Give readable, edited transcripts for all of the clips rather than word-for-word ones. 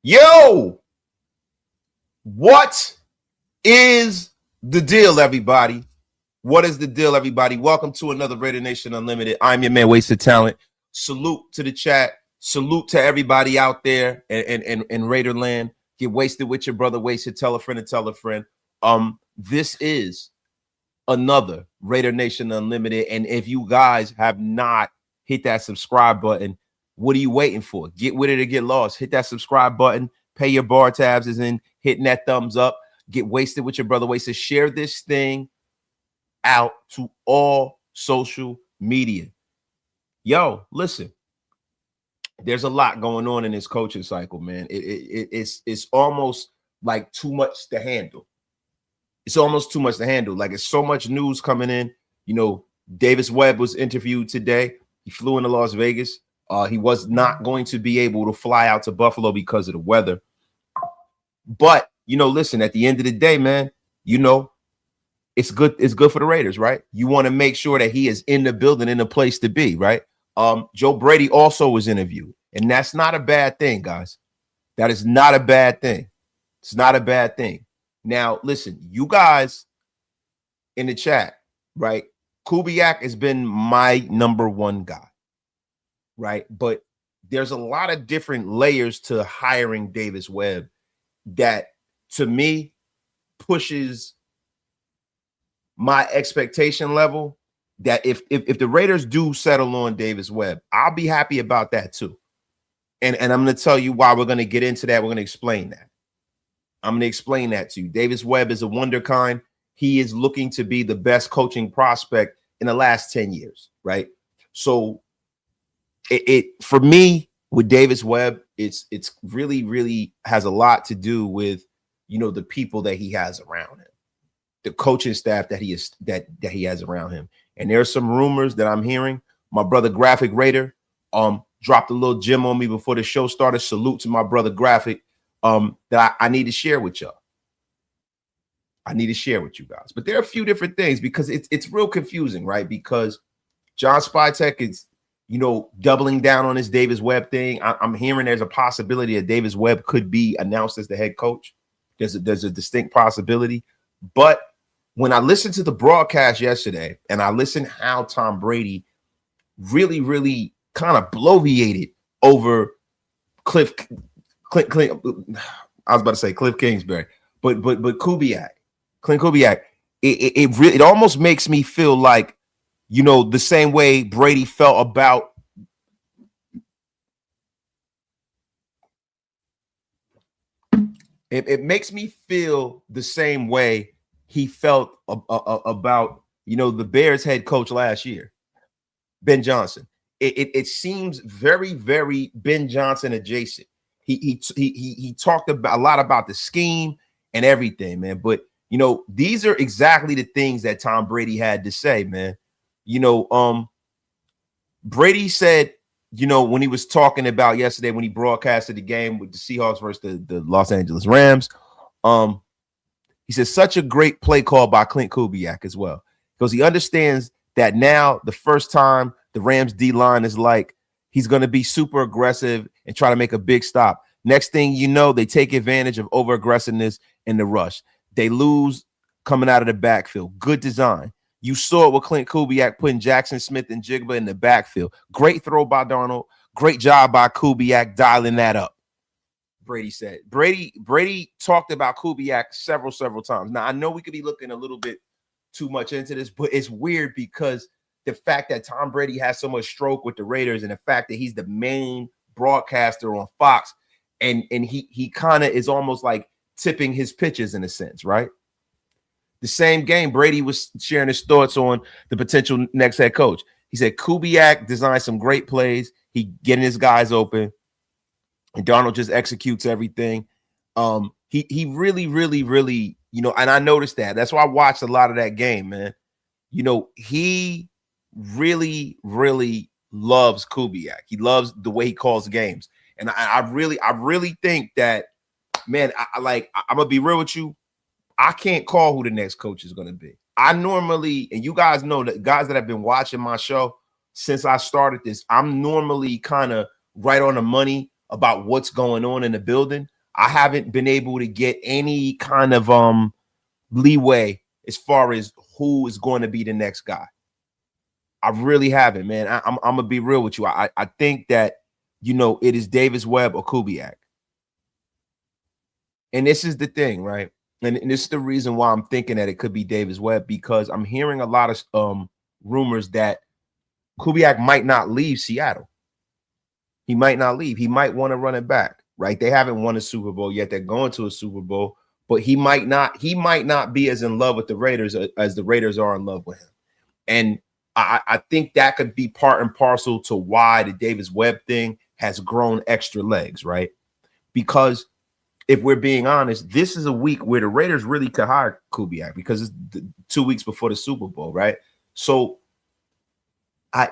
Yo, what is the deal, everybody? What is the deal, everybody? Welcome to another Raider Nation Unlimited. I'm your man, Wasted Talent. Salute to the chat. Salute to everybody out there in Raiderland. Get wasted with your brother, Wasted. Tell a friend and tell a friend. This is another Raider Nation Unlimited. And if you guys have not hit that subscribe button, what are you waiting for? Get with it or get lost. Hit that subscribe button. Pay your bar tabs as in hitting that thumbs up. Get wasted with your brother Wasted. Share this thing out to all social media. Yo, listen. There's a lot going on in this coaching cycle, man. It's almost like too much to handle. It's almost too much to handle. Like, it's so much news coming in. You know, Davis Webb was interviewed today. He flew into Las Vegas. He was not going to be able to fly out to Buffalo because of the weather. But, you know, listen, at the end of the day, man, you know, it's good. It's good for the Raiders, right? You want to make sure that he is in the building, in a place to be, right? Joe Brady also was interviewed, and that's not a bad thing, guys. That is not a bad thing. It's not a bad thing. Now, listen, you guys in the chat, right? Kubiak has been my number one guy, right? But there's a lot of different layers to hiring Davis Webb that, to me, pushes my expectation level that if the Raiders do settle on Davis Webb, I'll be happy about that too. And I'm going to tell you why. We're going to get into that. We're going to explain that. I'm going to explain that to you. Davis Webb is a wonder kind. He is looking to be the best coaching prospect in the last 10 years, right? So it for me, with Davis Webb, it's really has a lot to do with, you know, the people that he has around him, the coaching staff that he has around him. And there's some rumors that I'm hearing. My brother Graphic Raider dropped a little gem on me before the show started. Salute to my brother Graphic. That I need to share with y'all. I need to share with you guys. But there are a few different things, because it's real confusing, right? Because John Spytek is, you know, doubling down on this Davis Webb thing. I'm hearing there's a possibility that Davis Webb could be announced as the head coach. There's a distinct possibility. But when I listened to the broadcast yesterday, and I listened how Tom Brady really kind of bloviated over Cliff, I was about to say Cliff Kingsbury, but Kubiak, Clint Kubiak, it almost makes me feel like, you know, the same way Brady felt about it makes me feel the same way he felt about, you know, the Bears head coach last year, Ben Johnson. It seems very Ben Johnson adjacent. He talked about a lot about the scheme and everything, man. But, you know, these are exactly the things that Tom Brady had to say, man. You know, Brady said, you know, when he was talking about yesterday, when he broadcasted the game with the Seahawks versus the Los Angeles Rams, he said such a great play call by Clint Kubiak as well, because he understands that now the first time the Rams D-line is like, he's going to be super aggressive and try to make a big stop. Next thing you know, they take advantage of over-aggressiveness in the rush. They lose coming out of the backfield. Good design. You saw it with Clint Kubiak putting Jackson Smith and Jigba in the backfield. Great throw by Darnold. Great job by Kubiak dialing that up, Brady said. Brady talked about Kubiak several times. Now, I know we could be looking a little bit too much into this, but it's weird because the fact that Tom Brady has so much stroke with the Raiders, and the fact that he's the main broadcaster on Fox, and he kind of is almost like tipping his pitches in a sense, right? The same game, Brady was sharing his thoughts on the potential next head coach. He said Kubiak designed some great plays. He getting his guys open, and Darnold just executes everything. He really, you know, and I noticed that. That's why I watched a lot of that game, man. You know, he really loves Kubiak. He loves the way he calls games. And I really think that, man, I'm going to be real with you. I can't call who the next coach is going to be. I normally, and you guys know that, guys that have been watching my show since I started this, I'm normally kind of right on the money about what's going on in the building, I haven't been able to get any kind of leeway as far as who is going to be the next guy. I really haven't, man. I'm gonna be real with you. I think that, you know, it is Davis Webb or Kubiak. And this is the thing, right? And this is the reason why I'm thinking that it could be Davis Webb, because I'm hearing a lot of rumors that Kubiak might not leave Seattle. He might not leave. He might want to run it back, right? They haven't won a Super Bowl yet. They're going to a Super Bowl, but he might not be as in love with the Raiders as the Raiders are in love with him. And I think that could be part and parcel to why the Davis Webb thing has grown extra legs, right? Because if we're being honest, this is a week where the Raiders really could hire Kubiak, because it's 2 weeks before the Super Bowl, right? So I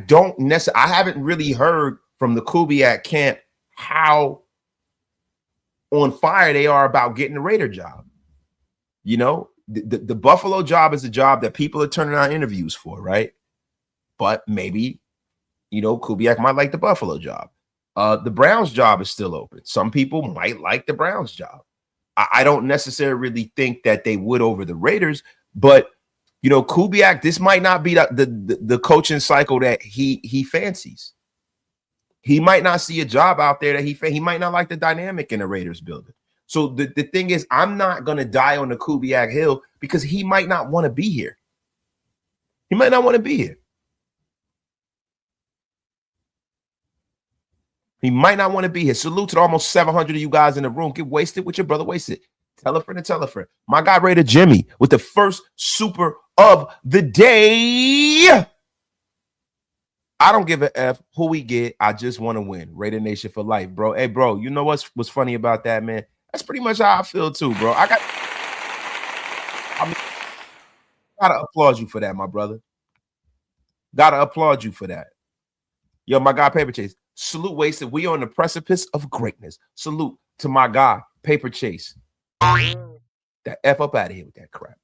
don't necessarily, I haven't really heard from the Kubiak camp how on fire they are about getting the Raider job. You know, the Buffalo job is a job that people are turning out interviews for, right? But maybe, you know, Kubiak might like the Buffalo job. The Browns job is still open. Some people might like the Browns job. I don't necessarily think that they would over the Raiders, but you know, Kubiak, this might not be the coaching cycle that he fancies. He might not see a job out there that he might not like the dynamic in the Raiders building. So the thing is, I'm not going to die on the Kubiak hill, because he might not want to be here. He might not want to be here. He might not want to be here. Salute to the almost 700 of you guys in the room. Get wasted with your brother. Wasted. Tell a friend and tell a friend. My guy Raider Jimmy with the first super of the day. I don't give a F who we get. I just want to win. Raider Nation for life, bro. Hey, bro, you know what's funny about that, man? That's pretty much how I feel too, bro. I gotta applaud you for that, my brother. Gotta applaud you for that. Yo, my guy Paper Chase. Salute, Wasted. We on the precipice of greatness. Salute to my guy Paper Chase. That F up out of here with that crap.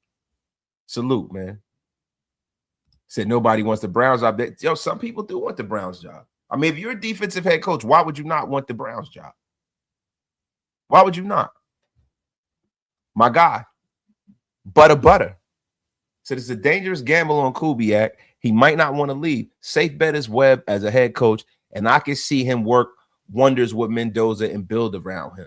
Salute, man. Said nobody wants the Browns job. Yo, some people do want the Browns job. I mean, if you're a defensive head coach, why would you not want the Browns job? Why would you not? My guy, Butter. Said it's a dangerous gamble on Kubiak. He might not want to leave. Safe bet is Webb as a head coach, and I can see him work wonders with Mendoza and build around him.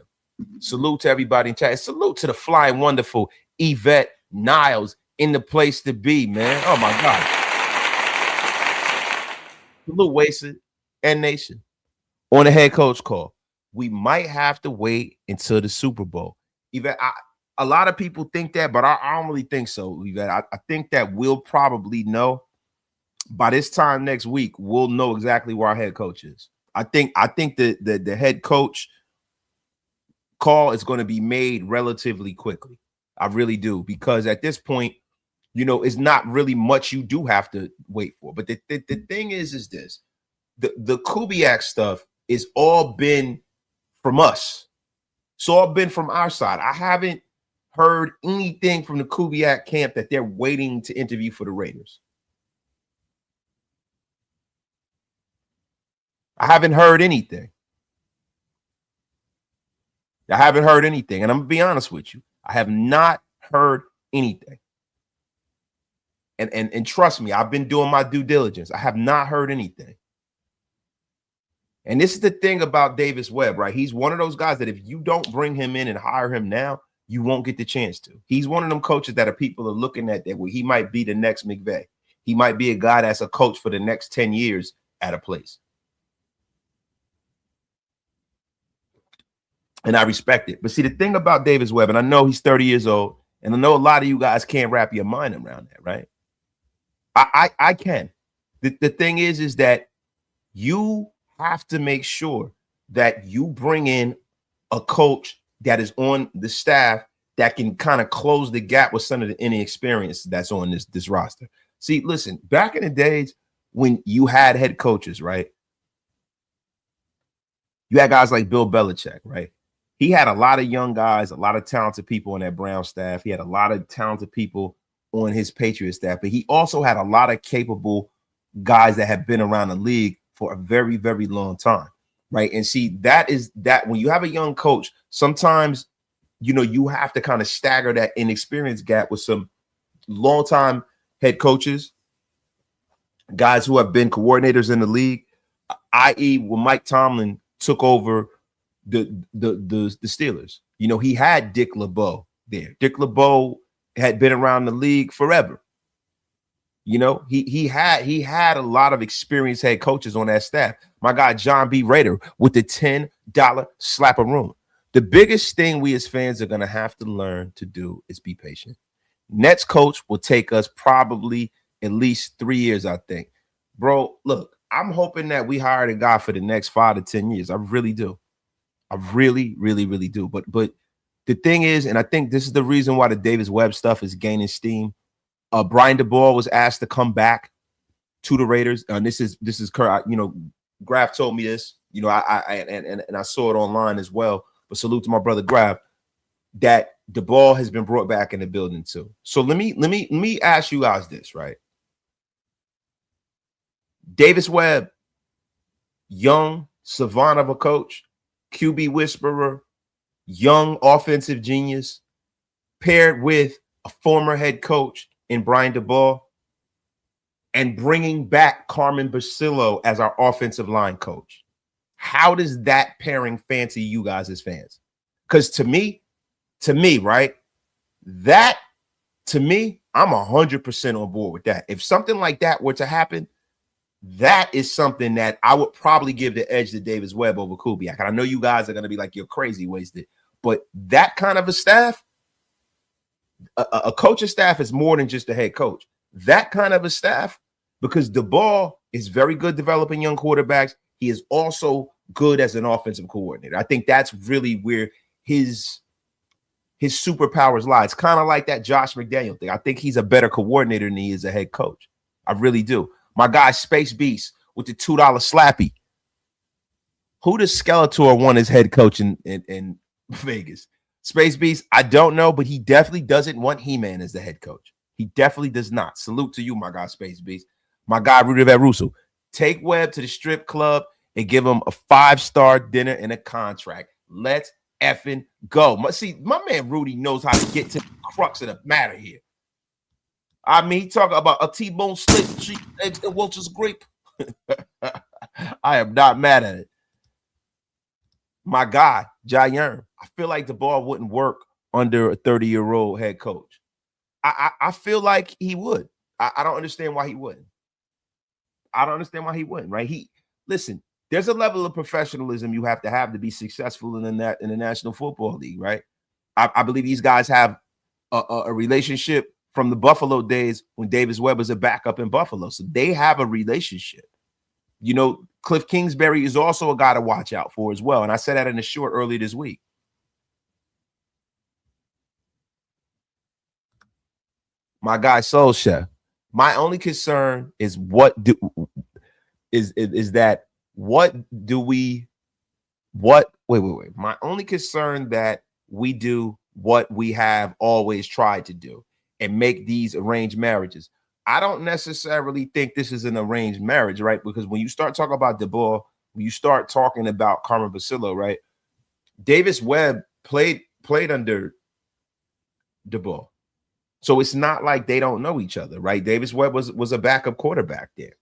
Salute to everybody in chat. Salute to the flying wonderful Yvette Niles in the place to be, man. Oh, my God. Salute, Wasted and Nation. On the head coach call, we might have to wait until the Super Bowl. Yvette, a lot of people think that, but I don't really think so, Yvette. I think that we'll probably know by this time next week. We'll know exactly where our head coach is. I think the head coach call is going to be made relatively quickly. I really do, because at this point, you know, it's not really much you do have to wait for. But the thing is this: the Kubiak stuff is all been from us. It's all been from our side. I haven't heard anything from the Kubiak camp that they're waiting to interview for the Raiders. I haven't heard anything. And I'm going to be honest with you. I have not heard anything. And trust me, I've been doing my due diligence. I have not heard anything. And this is the thing about Davis Webb, right? He's one of those guys that if you don't bring him in and hire him now, you won't get the chance to. He's one of them coaches that people are looking at that where he might be the next McVay. He might be a guy that's a coach for the next 10 years at a place. And I respect it. But see, the thing about Davis Webb, and I know he's 30 years old, and I know a lot of you guys can't wrap your mind around that, right? I can. The thing is that you have to make sure that you bring in a coach that is on the staff that can kind of close the gap with some of the inexperience that's on this roster. See, listen, back in the days when you had head coaches, right? You had guys like Bill Belichick, right? He had a lot of young guys, a lot of talented people on that Brown staff. He had a lot of talented people on his Patriot staff, but he also had a lot of capable guys that have been around the league for a very, very long time. right? And see, that is that when you have a young coach, sometimes, you have to kind of stagger that inexperience gap with some longtime head coaches, guys who have been coordinators in the league, i.e., when Mike Tomlin took over the Steelers. He had Dick LeBeau there. Dick LeBeau had been around the league forever. He had a lot of experienced head coaches on that staff. My guy John B. Rader with the $10 slapper room. The biggest thing we as fans are going to have to learn to do is be patient. Next coach will take us probably at least 3 years, I think. Bro, look, I'm hoping that we hired a guy for the next 5 to 10 years. I really do. I really, really, really do. But the thing is, and I think this is the reason why the Davis Webb stuff is gaining steam. Brian DeBoer was asked to come back to the Raiders. And this is Kurt. Graf told me this. I saw it online as well. But salute to my brother Graf, that DeBoer has been brought back in the building too. So let me ask you guys this, right? Davis Webb, young savant of a coach, QB whisperer, young offensive genius, paired with a former head coach in Brian DeBoer, and bringing back Carmen Basillo as our offensive line coach. How does that pairing fancy you guys as fans? Because to me, right, that to me, I'm 100% on board with that. If something like that were to happen, that is something that I would probably give the edge to Davis Webb over Kubiak. And I know you guys are going to be like, you're crazy, Wasted. But that kind of a staff, a coaching staff is more than just a head coach. That kind of a staff, because DeBoer is very good developing young quarterbacks. He is also good as an offensive coordinator. I think that's really where his superpowers lie. It's kind of like that Josh McDaniel thing. I think he's a better coordinator than he is a head coach. I really do. My guy Space Beast with the $2 slappy. Who does Skeletor want as head coach in Vegas? Space Beast, I don't know, but he definitely doesn't want He-Man as the head coach. He definitely does not. Salute to you, my guy Space Beast. My guy Rudy Russo. Take Webb to the strip club and give him a 5-star dinner and a contract. Let's effing go. See, my man Rudy knows how to get to the crux of the matter here. I mean, he talking about a T-bone steak, cheese, eggs, and Welch's grape. I am not mad at it. My guy, Jair, I feel like the ball wouldn't work under a 30-year-old head coach. I feel like he would. I don't understand why he wouldn't. I don't understand why he wouldn't, right? Listen, there's a level of professionalism you have to be successful in the National Football League, right? I believe these guys have a relationship from the Buffalo days when Davis Webb was a backup in Buffalo. So they have a relationship. Cliff Kingsbury is also a guy to watch out for as well. And I said that in a short earlier this week. My guy Soul Chef. My only concern is my only concern that we do what we have always tried to do and make these arranged marriages. I don't necessarily think this is an arranged marriage, right? Because when you start talking about DeBoer, when you start talking about Carmen Basillo, right? Davis Webb played under DeBoer. So it's not like they don't know each other, right? Davis Webb was a backup quarterback there.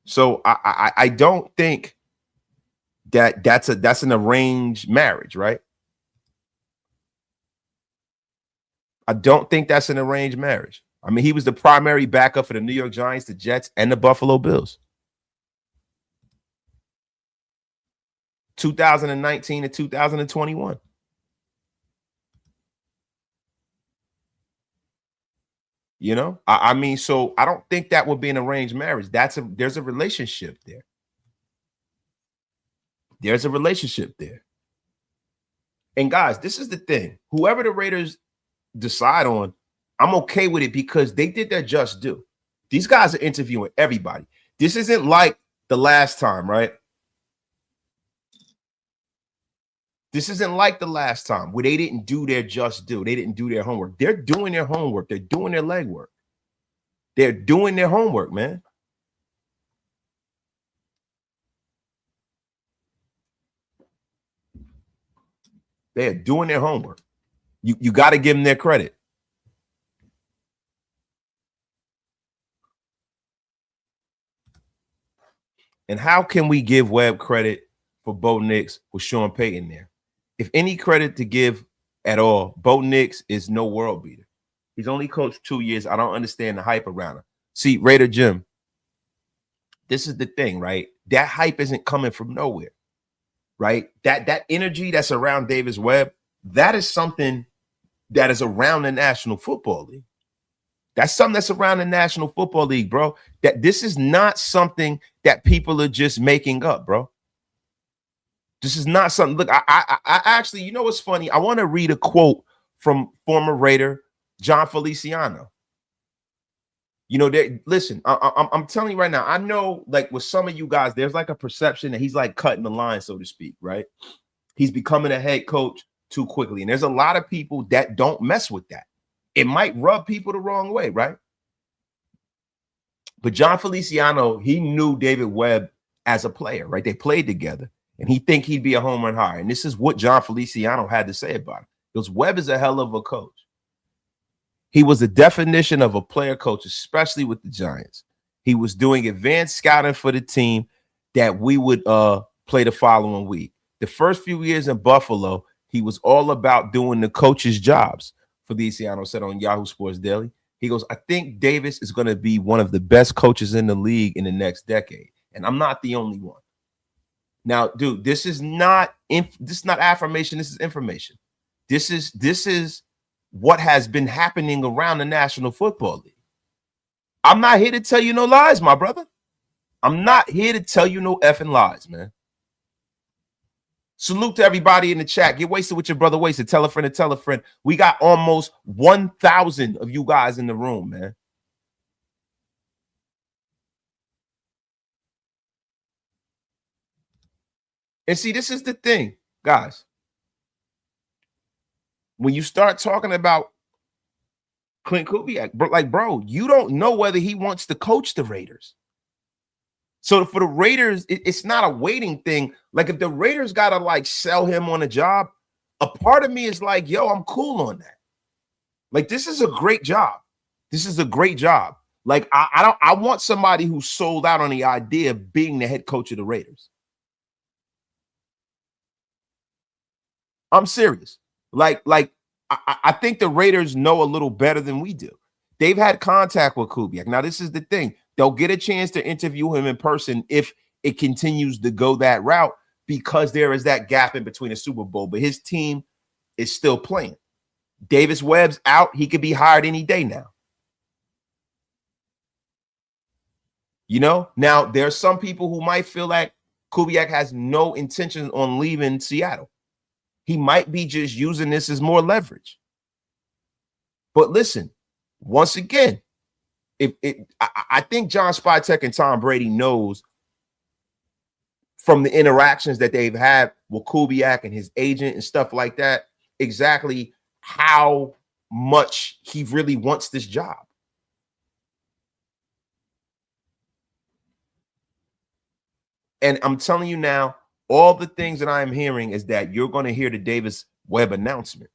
So I don't think that's an arranged marriage, right? I don't think that's an arranged marriage. I mean, he was the primary backup for the New York Giants, the Jets, and the Buffalo Bills. 2019 to 2021. I mean, so I don't think that would be an arranged marriage. There's a relationship there. There's a relationship there. And guys, this is the thing. Whoever the Raiders decide on, I'm okay with it because they did their just due. These guys are interviewing everybody. This isn't like the last time, right? This isn't like the last time where they didn't do their just due. They didn't do their homework. They're doing their homework. They're doing their legwork. They're doing their homework, man. They are doing their homework. You got to give them their credit. And how can we give Webb credit for Bo Nix with Sean Payton there? If any credit to give at all, Bo Nix is no world beater. He's only coached 2 years. I don't understand the hype around him. See, Raider Jim, this is the thing, right? That hype isn't coming from nowhere, right? That energy that's around Davis Webb, that is something that is around the National Football League. That's something that's around the National Football League, bro. That this is not something that people are just making up, bro. This is not something. Look, I actually, you know what's funny? I want to read a quote from former Raider John Feliciano. You know, listen, I'm telling you right now, I know, like, with some of you guys, there's like a perception that he's like cutting the line, so to speak, right? He's becoming a head coach too quickly. And there's a lot of people that don't mess with that. It might rub people the wrong way, right? But John Feliciano, he knew David Webb as a player, right? They played together, and he think he'd be a home run hire. And this is what John Feliciano had to say about it. Because Webb is a hell of a coach. He was a definition of a player coach, especially with the Giants. He was doing advanced scouting for the team that we would play the following week. The first few years in Buffalo, he was all about doing the coach's jobs. Feliciano said on Yahoo Sports Daily. He goes, I think Davis is going to be one of the best coaches in the league in the next decade. And I'm not the only one. Now, dude, this is not affirmation. This is information. This is what has been happening around the National Football League. I'm not here to tell you no lies, my brother. I'm not here to tell you no effing lies, man. Salute to everybody in the chat. Get wasted with your brother Wasted. Tell a friend to tell a friend. We got almost 1,000 of you guys in the room, man. And see, this is the thing, guys. When you start talking about Clint Kubiak, bro, you don't know whether he wants to coach the Raiders. So for the Raiders, it's not a waiting thing. Like, if the Raiders got to like sell him on a job, a part of me is like, yo, I'm cool on that. Like, this is a great job. This is a great job. Like, I want somebody who sold out on the idea of being the head coach of the Raiders. I'm serious. Like I think the Raiders know a little better than we do. They've had contact with Kubiak. Now, this is the thing. They'll get a chance to interview him in person if it continues to go that route, because there is that gap in between a Super Bowl. But his team is still playing. Davis Webb's out. He could be hired any day now. You know, now there are some people who might feel like Kubiak has no intention on leaving Seattle. He might be just using this as more leverage. But listen, once again, I think John Spytek and Tom Brady knows from the interactions that they've had with Kubiak and his agent and stuff like that, exactly how much he really wants this job. And I'm telling you now, all the things that I'm hearing is that you're going to hear the Davis Webb announcement.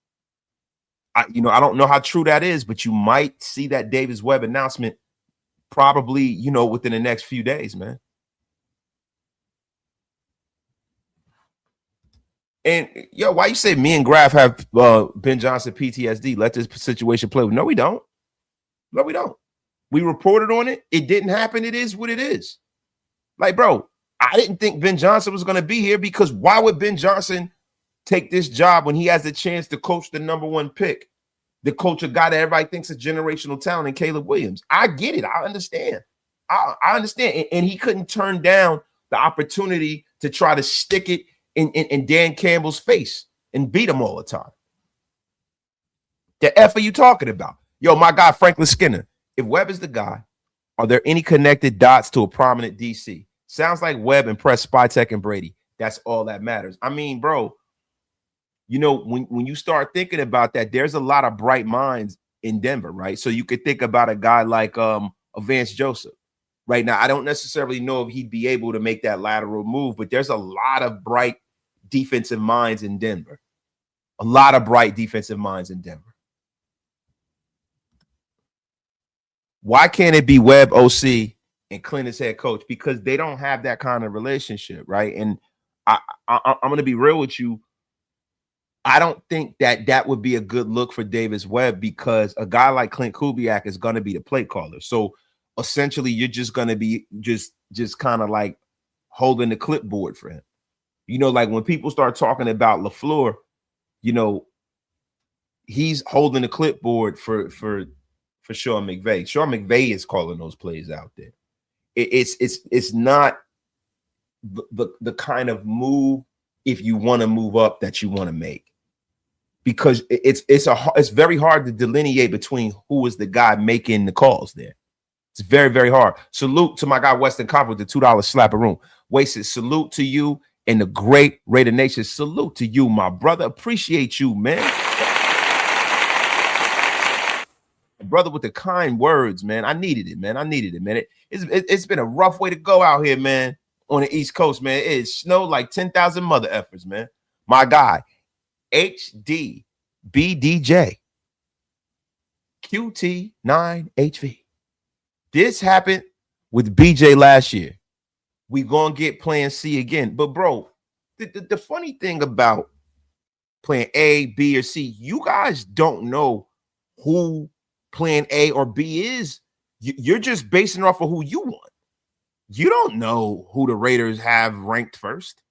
I don't know how true that is, but you might see that Davis Webb announcement probably, within the next few days, man. And why you say me and Graf have Ben Johnson PTSD? Let this situation play. No, we don't. No, we don't. We reported on it. It didn't happen. It is what it is. Like, bro, I didn't think Ben Johnson was going to be here, because why would Ben Johnson take this job when he has the chance to coach the #1 pick, the coach, a guy that everybody thinks is generational talent, in Caleb Williams? I get it. I understand. I understand. And he couldn't turn down the opportunity to try to stick it in Dan Campbell's face and beat him all the time. The F are you talking about? Yo, my guy, Franklin Skinner. If Webb is the guy, are there any connected dots to a prominent DC? Sounds like Webb impressed Spytek and Brady. That's all that matters. I mean, bro, when you start thinking about that, there's a lot of bright minds in Denver, right? So you could think about a guy like Vance Joseph. Right now, I don't necessarily know if he'd be able to make that lateral move, but there's a lot of bright defensive minds in Denver. A lot of bright defensive minds in Denver. Why can't it be Webb OC and Clint as head coach? Because they don't have that kind of relationship, right? And I'm going to be real with you. I don't think that would be a good look for Davis Webb, because a guy like Clint Kubiak is going to be the play caller. So essentially, you're just going to be just kind of like holding the clipboard for him. You know, like when people start talking about LaFleur, you know, he's holding the clipboard for Sean McVay. Sean McVay is calling those plays out there. It's not the kind of move, if you want to move up, that you want to make. Because it's very hard to delineate between who is the guy making the calls there. It's very, very hard. Salute to my guy Weston Copper with the $2 slapper room. Wasted. Salute to you and the great Raider Nation. Salute to you, my brother. Appreciate you, man. Brother with the kind words, man. I needed it, man. It's been a rough way to go out here, man, on the East Coast, man. It snowed like 10,000 mother effers, man. My guy, HDBDJ QT9HV. This happened with BJ last year. We gonna get plan C again. But bro, the funny thing about plan A, B, or C, you guys don't know who plan A or B is. You're just basing it off of who you want. You don't know who the Raiders have ranked first.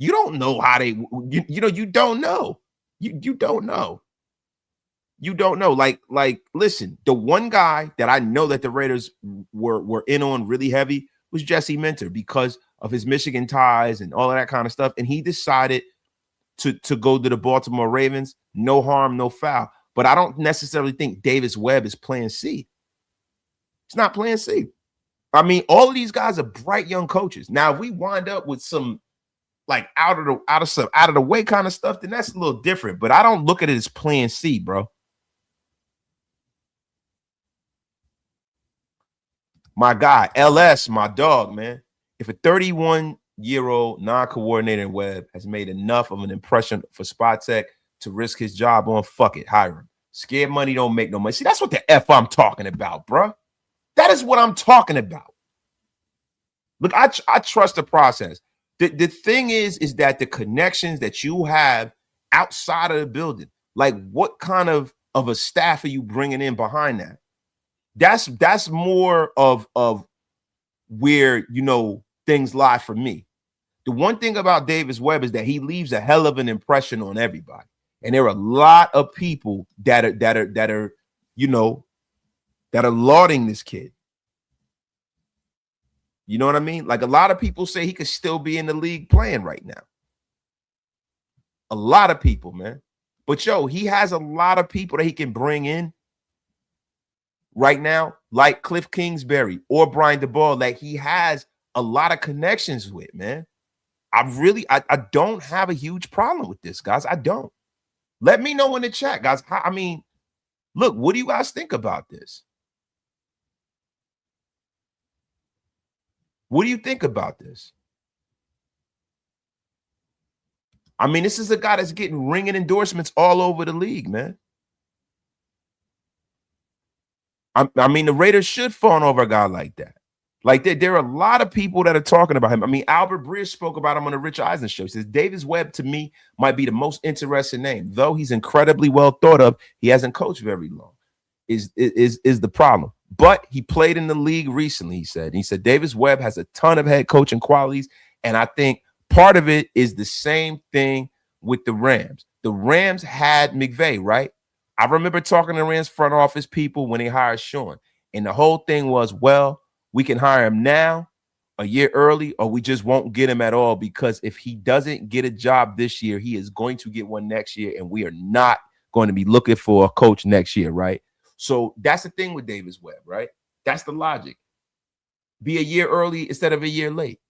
You don't know how they, you don't know. You don't know. You don't know. Like, listen, the one guy that I know that the Raiders were in on really heavy was Jesse Minter, because of his Michigan ties and all of that kind of stuff. And he decided to go to the Baltimore Ravens. No harm, no foul. But I don't necessarily think Davis Webb is plan C. It's not plan C. I mean, all of these guys are bright young coaches. Now, if we wind up with some like out of the way kind of stuff, then that's a little different. But I don't look at it as plan C, bro. My guy, LS, my dog, man. If a 31-year-old non-coordinator in Webb has made enough of an impression for Spot Tech to risk his job on, fuck it, hire him. Scared money don't make no money. See, that's what the F I'm talking about, bro. That is what I'm talking about. Look, I trust the process. The thing is that the connections that you have outside of the building, like what kind of a staff are you bringing in behind that? That's more of where, things lie for me. The one thing about Davis Webb is that he leaves a hell of an impression on everybody. And there are a lot of people that are lauding this kid. You know what I mean? Like, a lot of people say he could still be in the league playing right now. A lot of people, man. But he has a lot of people that he can bring in right now, like Cliff Kingsbury or Brian DeBall, that he has a lot of connections with, man. I don't have a huge problem with this, guys. I don't. Let me know in the chat, guys. Look, what do you guys think about this? What do you think about this? I mean, this is a guy that's getting ringing endorsements all over the league, man. I mean, the Raiders should fawn over a guy like that. Like, there are a lot of people that are talking about him. I mean, Albert Bridge spoke about him on the Rich Eisen show. He says Davis Webb, to me, might be the most interesting name. Though he's incredibly well thought of, he hasn't coached very long, is the problem. But he played in the league recently, he said. And he said Davis Webb has a ton of head coaching qualities, and I think part of it is the same thing with the Rams. The Rams had McVay, right? I remember talking to Rams front office people when they hired Sean, and the whole thing was, well, we can hire him now, a year early, or we just won't get him at all, because if he doesn't get a job this year, he is going to get one next year, and we are not going to be looking for a coach next year, right? So that's the thing with Davis Webb, right? That's the logic. Be a year early instead of a year late,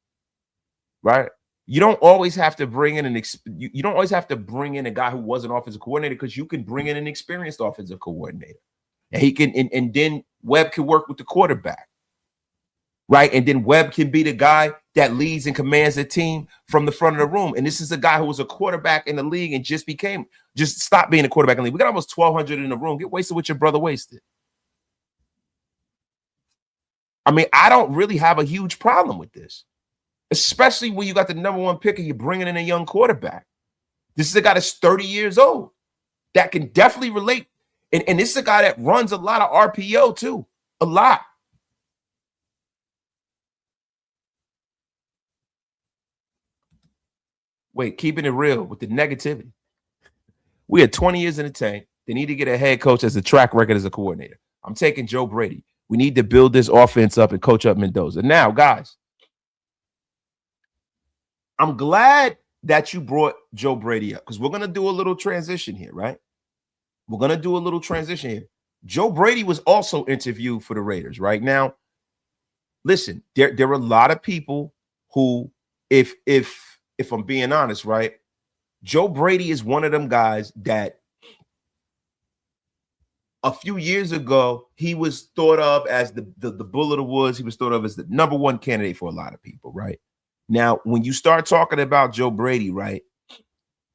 right? You don't always have to bring in you don't always have to bring in a guy who was an offensive coordinator, because you can bring in an experienced offensive coordinator, and he can, and then Webb can work with the quarterback, right? And then Webb can be the guy that leads and commands the team from the front of the room. And this is a guy who was a quarterback in the league and just stopped being a quarterback in the league. We got almost 1,200 in the room. Get wasted what your brother wasted. I mean, I don't really have a huge problem with this, especially when you got the number 1 pick and you're bringing in a young quarterback. This is a guy that's 30 years old that can definitely relate. And this is a guy that runs a lot of RPO too, a lot. Wait, keeping it real with the negativity. We had 20 years in the tank. They need to get a head coach as a track record as a coordinator. I'm taking Joe Brady. We need to build this offense up and coach up Mendoza. Now, guys, I'm glad that you brought Joe Brady up because we're going to do a little transition here, right? We're going to do a little transition here. Joe Brady was also interviewed for the Raiders. Right now, listen, there are a lot of people who, if I'm being honest, right, Joe Brady is one of them guys that a few years ago, he was thought of as the bull of the woods. He was thought of as the number 1 candidate for a lot of people, right? Now, when you start talking about Joe Brady, right,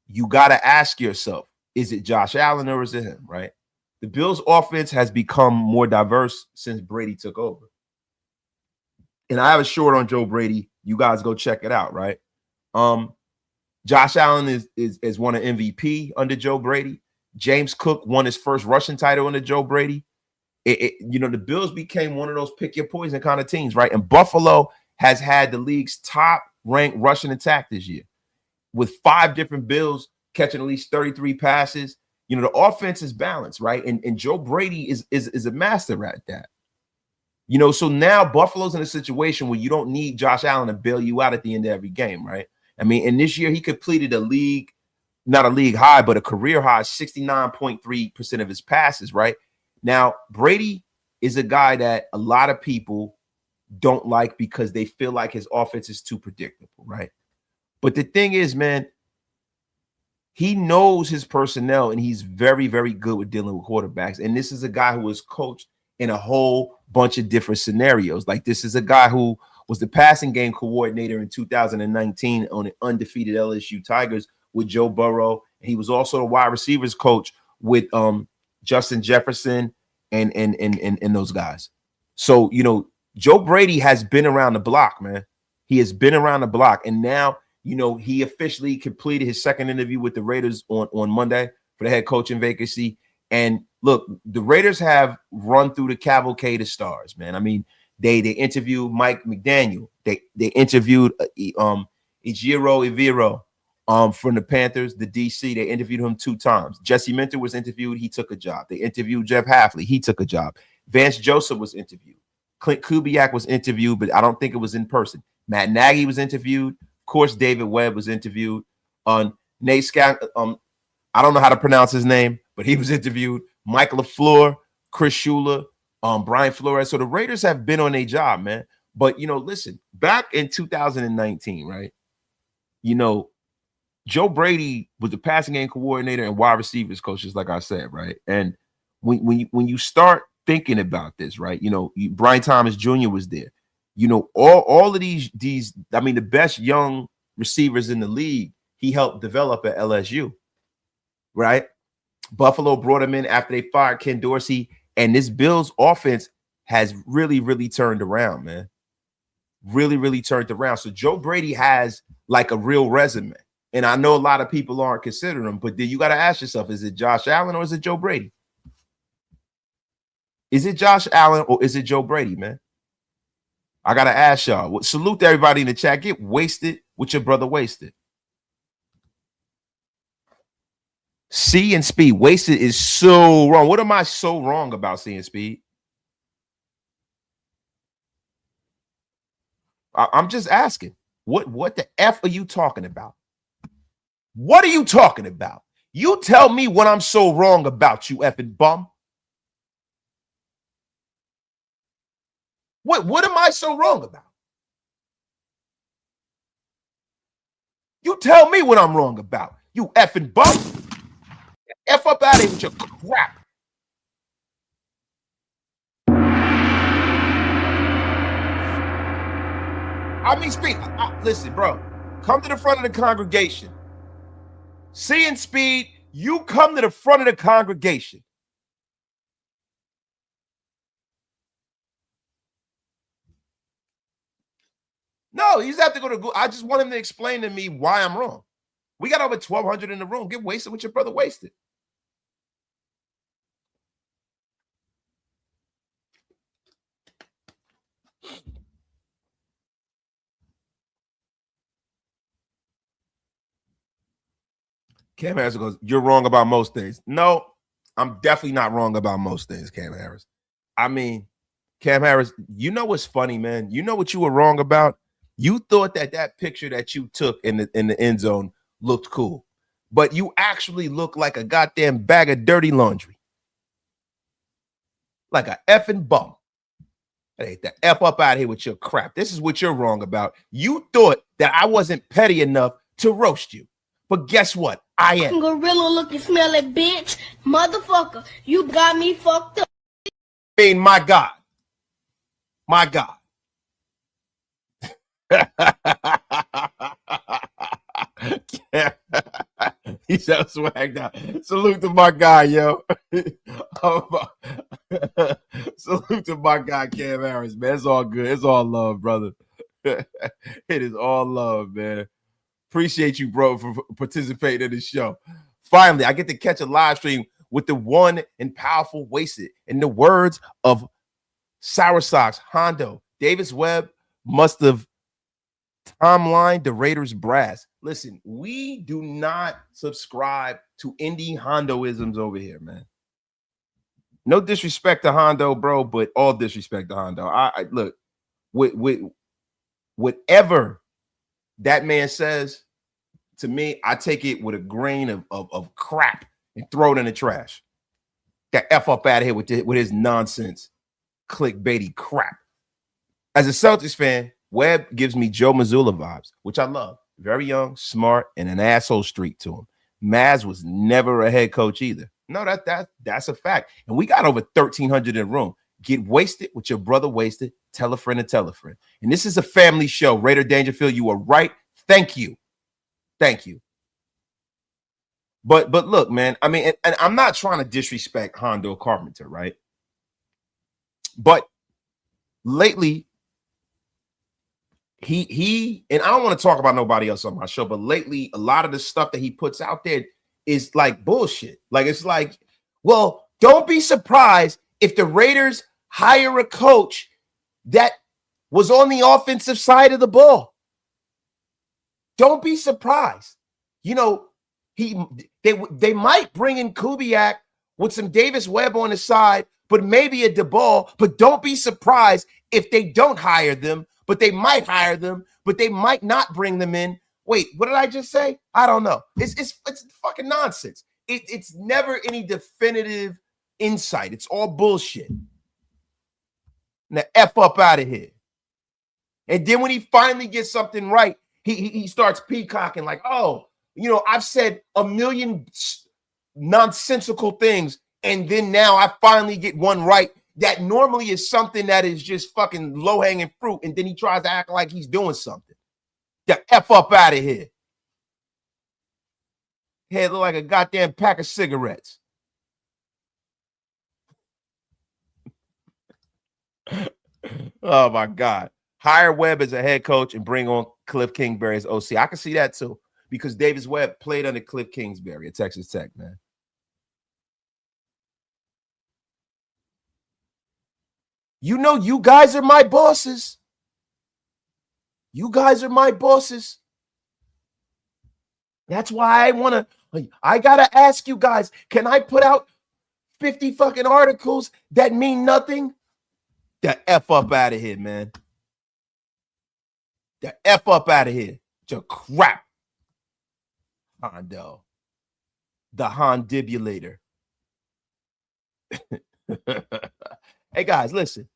you got to ask yourself, is it Josh Allen or is it him, right? The Bills' offense has become more diverse since Brady took over. And I have a short on Joe Brady. You guys go check it out, right? Josh Allen is won an MVP under Joe Brady. James Cook won his first rushing title under Joe Brady. The Bills became one of those pick your poison kind of teams, right? And Buffalo has had the league's top ranked rushing attack this year with 5 different Bills catching at least 33 passes. The offense is balanced, right? And Joe Brady is a master at that. So now Buffalo's in a situation where you don't need Josh Allen to bail you out at the end of every game, right? I mean, and this year he completed not a league high, but a career high, 69.3% of his passes, right? Now, Brady is a guy that a lot of people don't like because they feel like his offense is too predictable, right? But the thing is, man, he knows his personnel and he's very, very good with dealing with quarterbacks. And this is a guy who was coached in a whole bunch of different scenarios. Like this is a guy who was the passing game coordinator in 2019 on the undefeated LSU Tigers with Joe Burrow. And he was also a wide receivers coach with Justin Jefferson and those guys. So, Joe Brady has been around the block, man. He has been around the block. And now, he officially completed his second interview with the Raiders on Monday for the head coaching vacancy. And look, the Raiders have run through the cavalcade of stars, man. I mean, they interviewed Mike McDaniel. They interviewed Ejiro Evero from the Panthers, the DC. They interviewed him 2 times. Jesse Minter was interviewed. He took a job. They interviewed Jeff Hafley. He took a job. Vance Joseph was interviewed. Clint Kubiak was interviewed, but I don't think it was in person. Matt Nagy was interviewed. Of course, David Webb was interviewed. Nate Scott, I don't know how to pronounce his name, but he was interviewed. Mike LaFleur, Chris Shula, Brian Flores. So the Raiders have been on their job, man. But, listen, back in 2019, right, Joe Brady was the passing game coordinator and wide receivers coach, just like I said, right? And when you start thinking about this, right, Brian Thomas Jr. was there. All of these, I mean, the best young receivers in the league, he helped develop at LSU, right? Buffalo brought him in after they fired Ken Dorsey, and this Bills offense has really, really turned around, man. Really, really turned around. So Joe Brady has like a real resume. And I know a lot of people aren't considering him, but then you got to ask yourself, is it Josh Allen or is it Joe Brady? Is it Josh Allen or is it Joe Brady, man? I got to ask y'all. Salute to everybody in the chat. Get wasted with your brother wasted. C and Speed. Wasted is so wrong. What am I so wrong about, C and Speed? I'm just asking. What the F are you talking about? What are you talking about? You tell me what I'm so wrong about, you effing bum. What am I so wrong about? You tell me what I'm wrong about, you effing bum. F up out of here with your crap. Speed. Listen, bro. Come to the front of the congregation. Seeing Speed, you come to the front of the congregation. No, he's have to go to Google. I just want him to explain to me why I'm wrong. We got over 1,200 in the room. Get wasted with your brother wasted. Cam Harris goes, you're wrong about most things. No, I'm definitely not wrong about most things, Cam Harris. I mean, Cam Harris, you know what's funny, man? You know what you were wrong about? You thought that picture that you took in the end zone looked cool, but you actually look like a goddamn bag of dirty laundry. Like a effing bum. Hey, the F up out of here with your crap. This is what you're wrong about. You thought that I wasn't petty enough to roast you. But guess what? I am. Gorilla looking smelling bitch. Motherfucker, you got me fucked up. I mean, my God. My God. He's so swagged out. Salute to my guy, yo. Salute to my guy, Cam Harris, man. It's all good. It's all love, brother. It is all love, man. Appreciate you, bro, for participating in the show. Finally, I get to catch a live stream with the one and powerful Wasted. In the words of Sour Socks, Hondo, Davis Webb must have timelined the Raiders brass. Listen, we do not subscribe to indie Hondoisms over here, man. No disrespect to Hondo, bro, but all disrespect to Hondo. I look, with whatever that man says, to me, I take it with a grain of crap and throw it in the trash. Get F up out of here with his nonsense, clickbaity crap. As a Celtics fan, Webb gives me Joe Mazzulla vibes, which I love. Very young, smart, and an asshole streak to him. Maz was never a head coach either. No, that's a fact. And we got over 1,300 in the room. Get wasted with your brother wasted. Tell a friend and tell a friend. And this is a family show. Raider Dangerfield, you are right. Thank you. Thank you. But look, man, I mean, and I'm not trying to disrespect Hondo Carpenter, right? But lately, he and I don't want to talk about nobody else on my show, but lately, a lot of the stuff that he puts out there is like bullshit. Like, it's like, well, don't be surprised if the Raiders hire a coach that was on the offensive side of the ball. Don't be surprised. You know, they might bring in Kubiak with some Davis Webb on the side, but maybe a DeBall. But don't be surprised if they don't hire them, but they might hire them, but they might not bring them in. Wait, what did I just say? I don't know. It's fucking nonsense. It's never any definitive insight. It's all bullshit. Now, F up out of here. And then when he finally gets something right, he starts peacocking like, oh, you know, I've said a million nonsensical things, and then now I finally get one right that normally is something that is just fucking low-hanging fruit, and then he tries to act like he's doing something. Get F up out of here. Head look like a goddamn pack of cigarettes. Oh, my God. Hire Webb as a head coach and bring on Cliff Kingsbury as OC. I can see that, too, because Davis Webb played under Cliff Kingsbury at Texas Tech, man. You know, you guys are my bosses. You guys are my bosses. That's why I got to ask you guys, can I put out 50 fucking articles that mean nothing? The F up out of here, man. The F up out of here. Your crap. Hondo. The Hondibulator. Hey, guys, listen.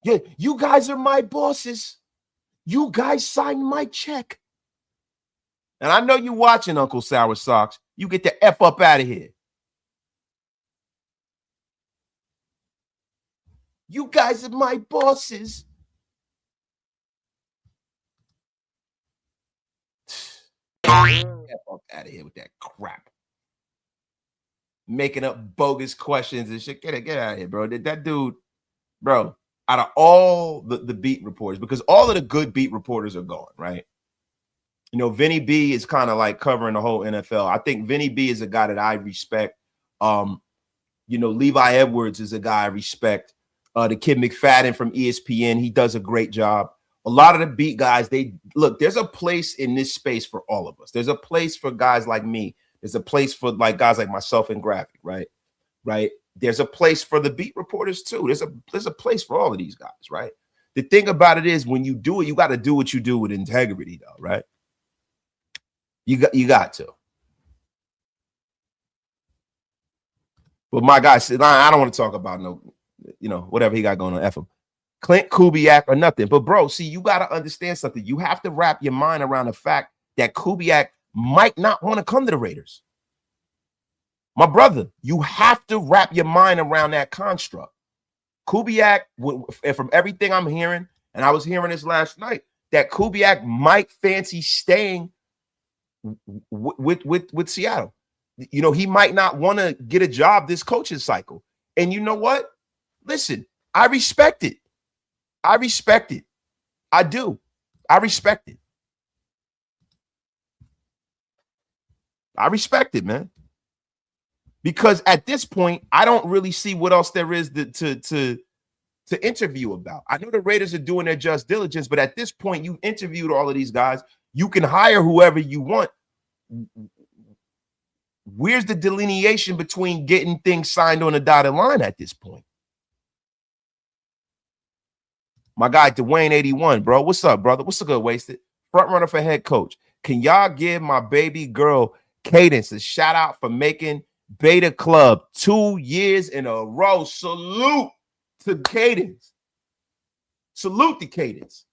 Yeah, you guys are my bosses. You guys signed my check. And I know you're watching, Uncle Sour Socks. You get the F up out of here. You guys are my bosses. Get out of here with that crap. Making up bogus questions and shit. Get out of here, bro. That dude, bro, out of all the beat reporters, because all of the good beat reporters are gone, right? You know, Vinny B is kind of like covering the whole NFL. I think Vinny B is a guy that I respect. You know, Levi Edwards is a guy I respect. The kid McFadden from ESPN, he does a great job. A lot of the beat guys, they look, there's a place in this space for all of us. There's a place for guys like me. There's a place for like guys like myself in graphic, right? Right. There's a place for the beat reporters too. There's a place for all of these guys, right? The thing about it is when you do it, you got to do what you do with integrity, though, right? You got to. But my guy said, I don't want to talk about no, you know, whatever he got going on. F him. Clint Kubiak or nothing. But bro, see, you got to understand something. You have to wrap your mind around the fact that Kubiak might not want to come to the Raiders. My brother, you have to wrap your mind around that construct. Kubiak, from everything I'm hearing, and I was hearing this last night, that Kubiak might fancy staying with Seattle. You know, he might not want to get a job this coaching cycle. And you know what? Listen, I respect it. I respect it. I do. I respect it. I respect it, man. Because at this point, I don't really see what else there is to interview about. I know the Raiders are doing their just diligence, but at this point, you interviewed all of these guys. You can hire whoever you want. Where's the delineation between getting things signed on a dotted line at this point? My guy, Dwayne81, bro. What's up, brother? What's a good wasted? Front runner for head coach. Can y'all give my baby girl Cadence a shout out for making Beta Club 2 years in a row? Salute to Cadence. Salute to Cadence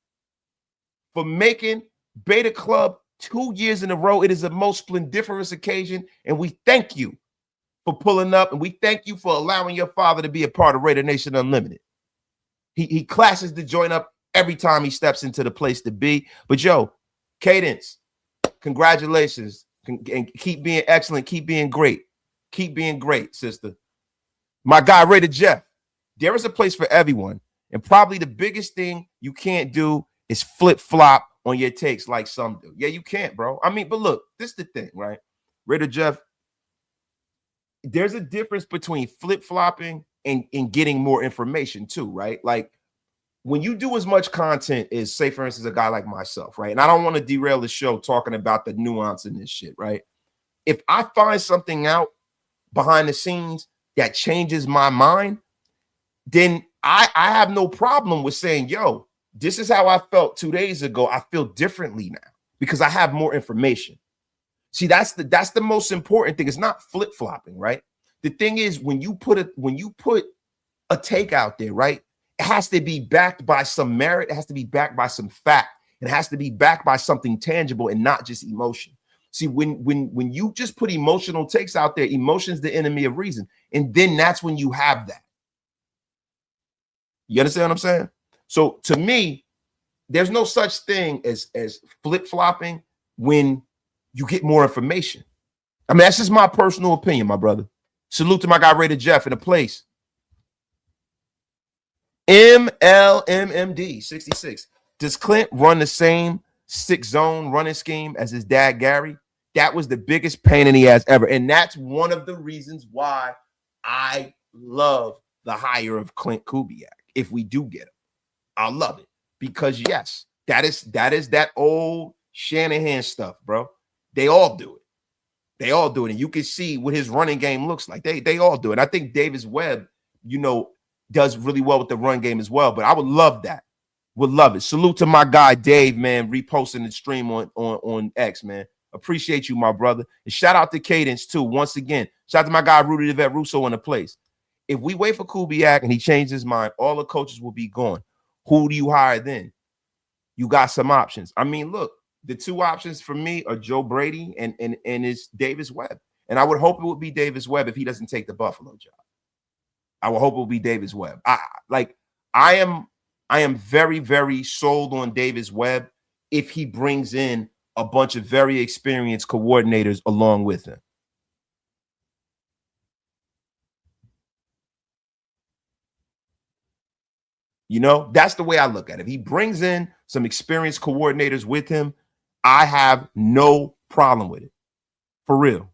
for making Beta Club 2 years in a row. It is a most splendiferous occasion, and we thank you for pulling up, and we thank you for allowing your father to be a part of Raider Nation Unlimited. He classes the joint up every time he steps into the place to be. But yo, Cadence, congratulations, and keep being excellent, keep being great. Keep being great, sister. My guy, Raider Jeff, there is a place for everyone. And probably the biggest thing you can't do is flip-flop on your takes like some do. Yeah, you can't, bro. I mean, but look, this is the thing, right? Raider Jeff, there's a difference between flip-flopping and getting more information too, right? Like when you do as much content as, say, for instance, a guy like myself, right? And I don't want to derail the show talking about the nuance in this shit, right? If I find something out behind the scenes that changes my mind, then I have no problem with saying, yo, this is how I felt 2 days ago. I feel differently now because I have more information. See, that's the most important thing. It's not flip-flopping, right? The thing is, when you put a take out there, right, it has to be backed by some merit. It has to be backed by some fact. It has to be backed by something tangible and not just emotion. See, when you just put emotional takes out there, emotion's the enemy of reason. And then that's when you have that. You understand what I'm saying? So to me, there's no such thing as flip-flopping when you get more information. I mean, that's just my personal opinion, my brother. Salute to my guy, Raider Jeff, in the place. MLMMD 66. Does Clint run the same 6-zone running scheme as his dad, Gary? That was the biggest pain in the ass ever. And that's one of the reasons why I love the hire of Clint Kubiak. If we do get him, I'll love it. Because yes, that is that old Shanahan stuff, bro. They all do it. They all do it. And you can see what his running game looks like. They all do it. I think Davis Webb, you know, does really well with the run game as well. But I would love that. Would love it. Salute to my guy Dave, man, reposting the stream on X, man. Appreciate you, my brother. And shout out to Cadence, too. Once again, shout out to my guy Rudy the Vet Russo in the place. If we wait for Kubiak and he changed his mind, all the coaches will be gone. Who do you hire then? You got some options. I mean, look, the two options for me are Joe Brady and it's Davis Webb. And I would hope it would be Davis Webb if he doesn't take the Buffalo job. I would hope it would be Davis Webb. I am very, very sold on Davis Webb if he brings in a bunch of very experienced coordinators along with him. You know, that's the way I look at it. If he brings in some experienced coordinators with him, I have no problem with it. For real.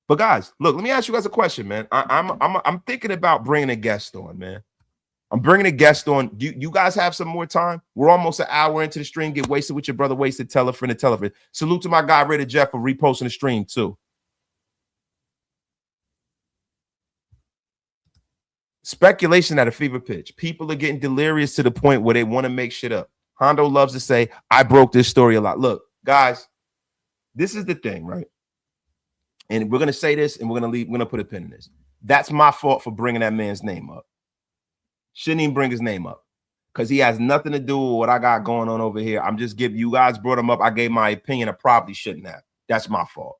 But guys, look, let me ask you guys a question, man. I'm thinking about bringing a guest on, man. I'm bringing a guest on. You guys have some more time? We're almost an hour into the stream. Get wasted with your brother, wasted. Tell a friend to tell a friend. Salute to my guy, Raider Jeff, for reposting the stream too. Speculation at a fever pitch. People are getting delirious to the point where they want to make shit up. Hondo loves to say, I broke this story a lot. Look, guys, this is the thing, right? And we're going to say this and we're going to put a pin in this. That's my fault for bringing that man's name up. Shouldn't even bring his name up because he has nothing to do with what I got going on over here. I'm just giving you guys brought him up. I gave my opinion. I probably shouldn't have. That's my fault.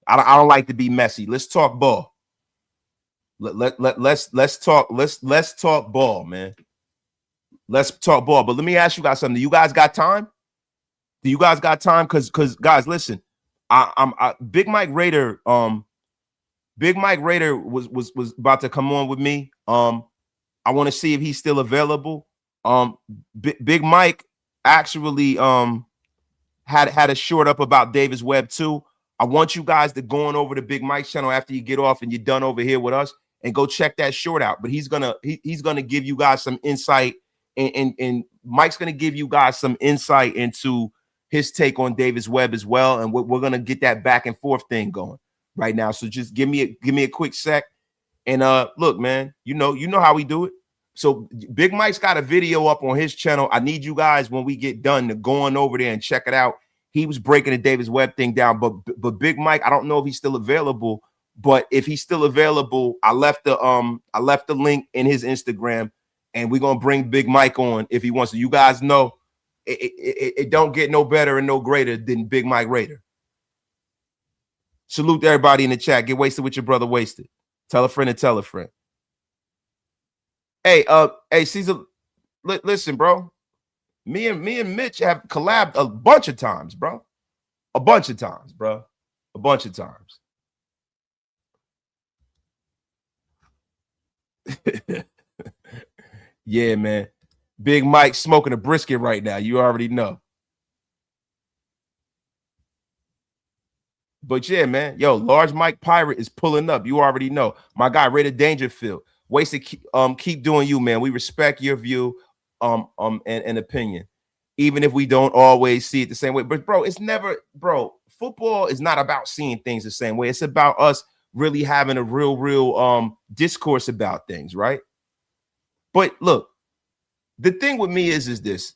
I don't like to be messy. Let's talk ball. Let's talk ball, man. Let's talk ball. But let me ask you guys something. Do you guys got time? Do you guys got time? Because guys, listen. Big Mike Raider. Big Mike Raider was about to come on with me. I want to see if he's still available. Big Mike actually had a short up about Davis Webb too. I want you guys to go on over to Big Mike's channel after you get off and you're done over here with us and go check that short out. But he's gonna give you guys some insight, and Mike's gonna give you guys some insight into his take on Davis Webb as well. And we're gonna get that back and forth thing going right now. So just give me a quick sec. And look, man, you know how we do it. So Big Mike's got a video up on his channel. I need you guys when we get done to go on over there and check it out. He was breaking the Davis Webb thing down, but Big Mike, I don't know if he's still available, but if he's still available, I left the link in his Instagram, and we're gonna bring Big Mike on if he wants to. You guys know it don't get no better and no greater than Big Mike Raider. Salute to everybody in the chat. Get wasted with your brother, wasted. Tell a friend and tell a friend. Hey, Caesar, listen, bro. Me and Mitch have collabed a bunch of times, bro. A bunch of times, bro. A bunch of times. Yeah, man. Big Mike smoking a brisket right now. You already know. But yeah, man. Yo, Large Mike Pirate is pulling up. You already know. My guy, Raider Dangerfield. Wasted, keep doing you, man. We respect your view and opinion, even if we don't always see it the same way. But bro, it's never, bro, football is not about seeing things the same way. It's about us really having a real discourse about things, right? But look, the thing with me is this.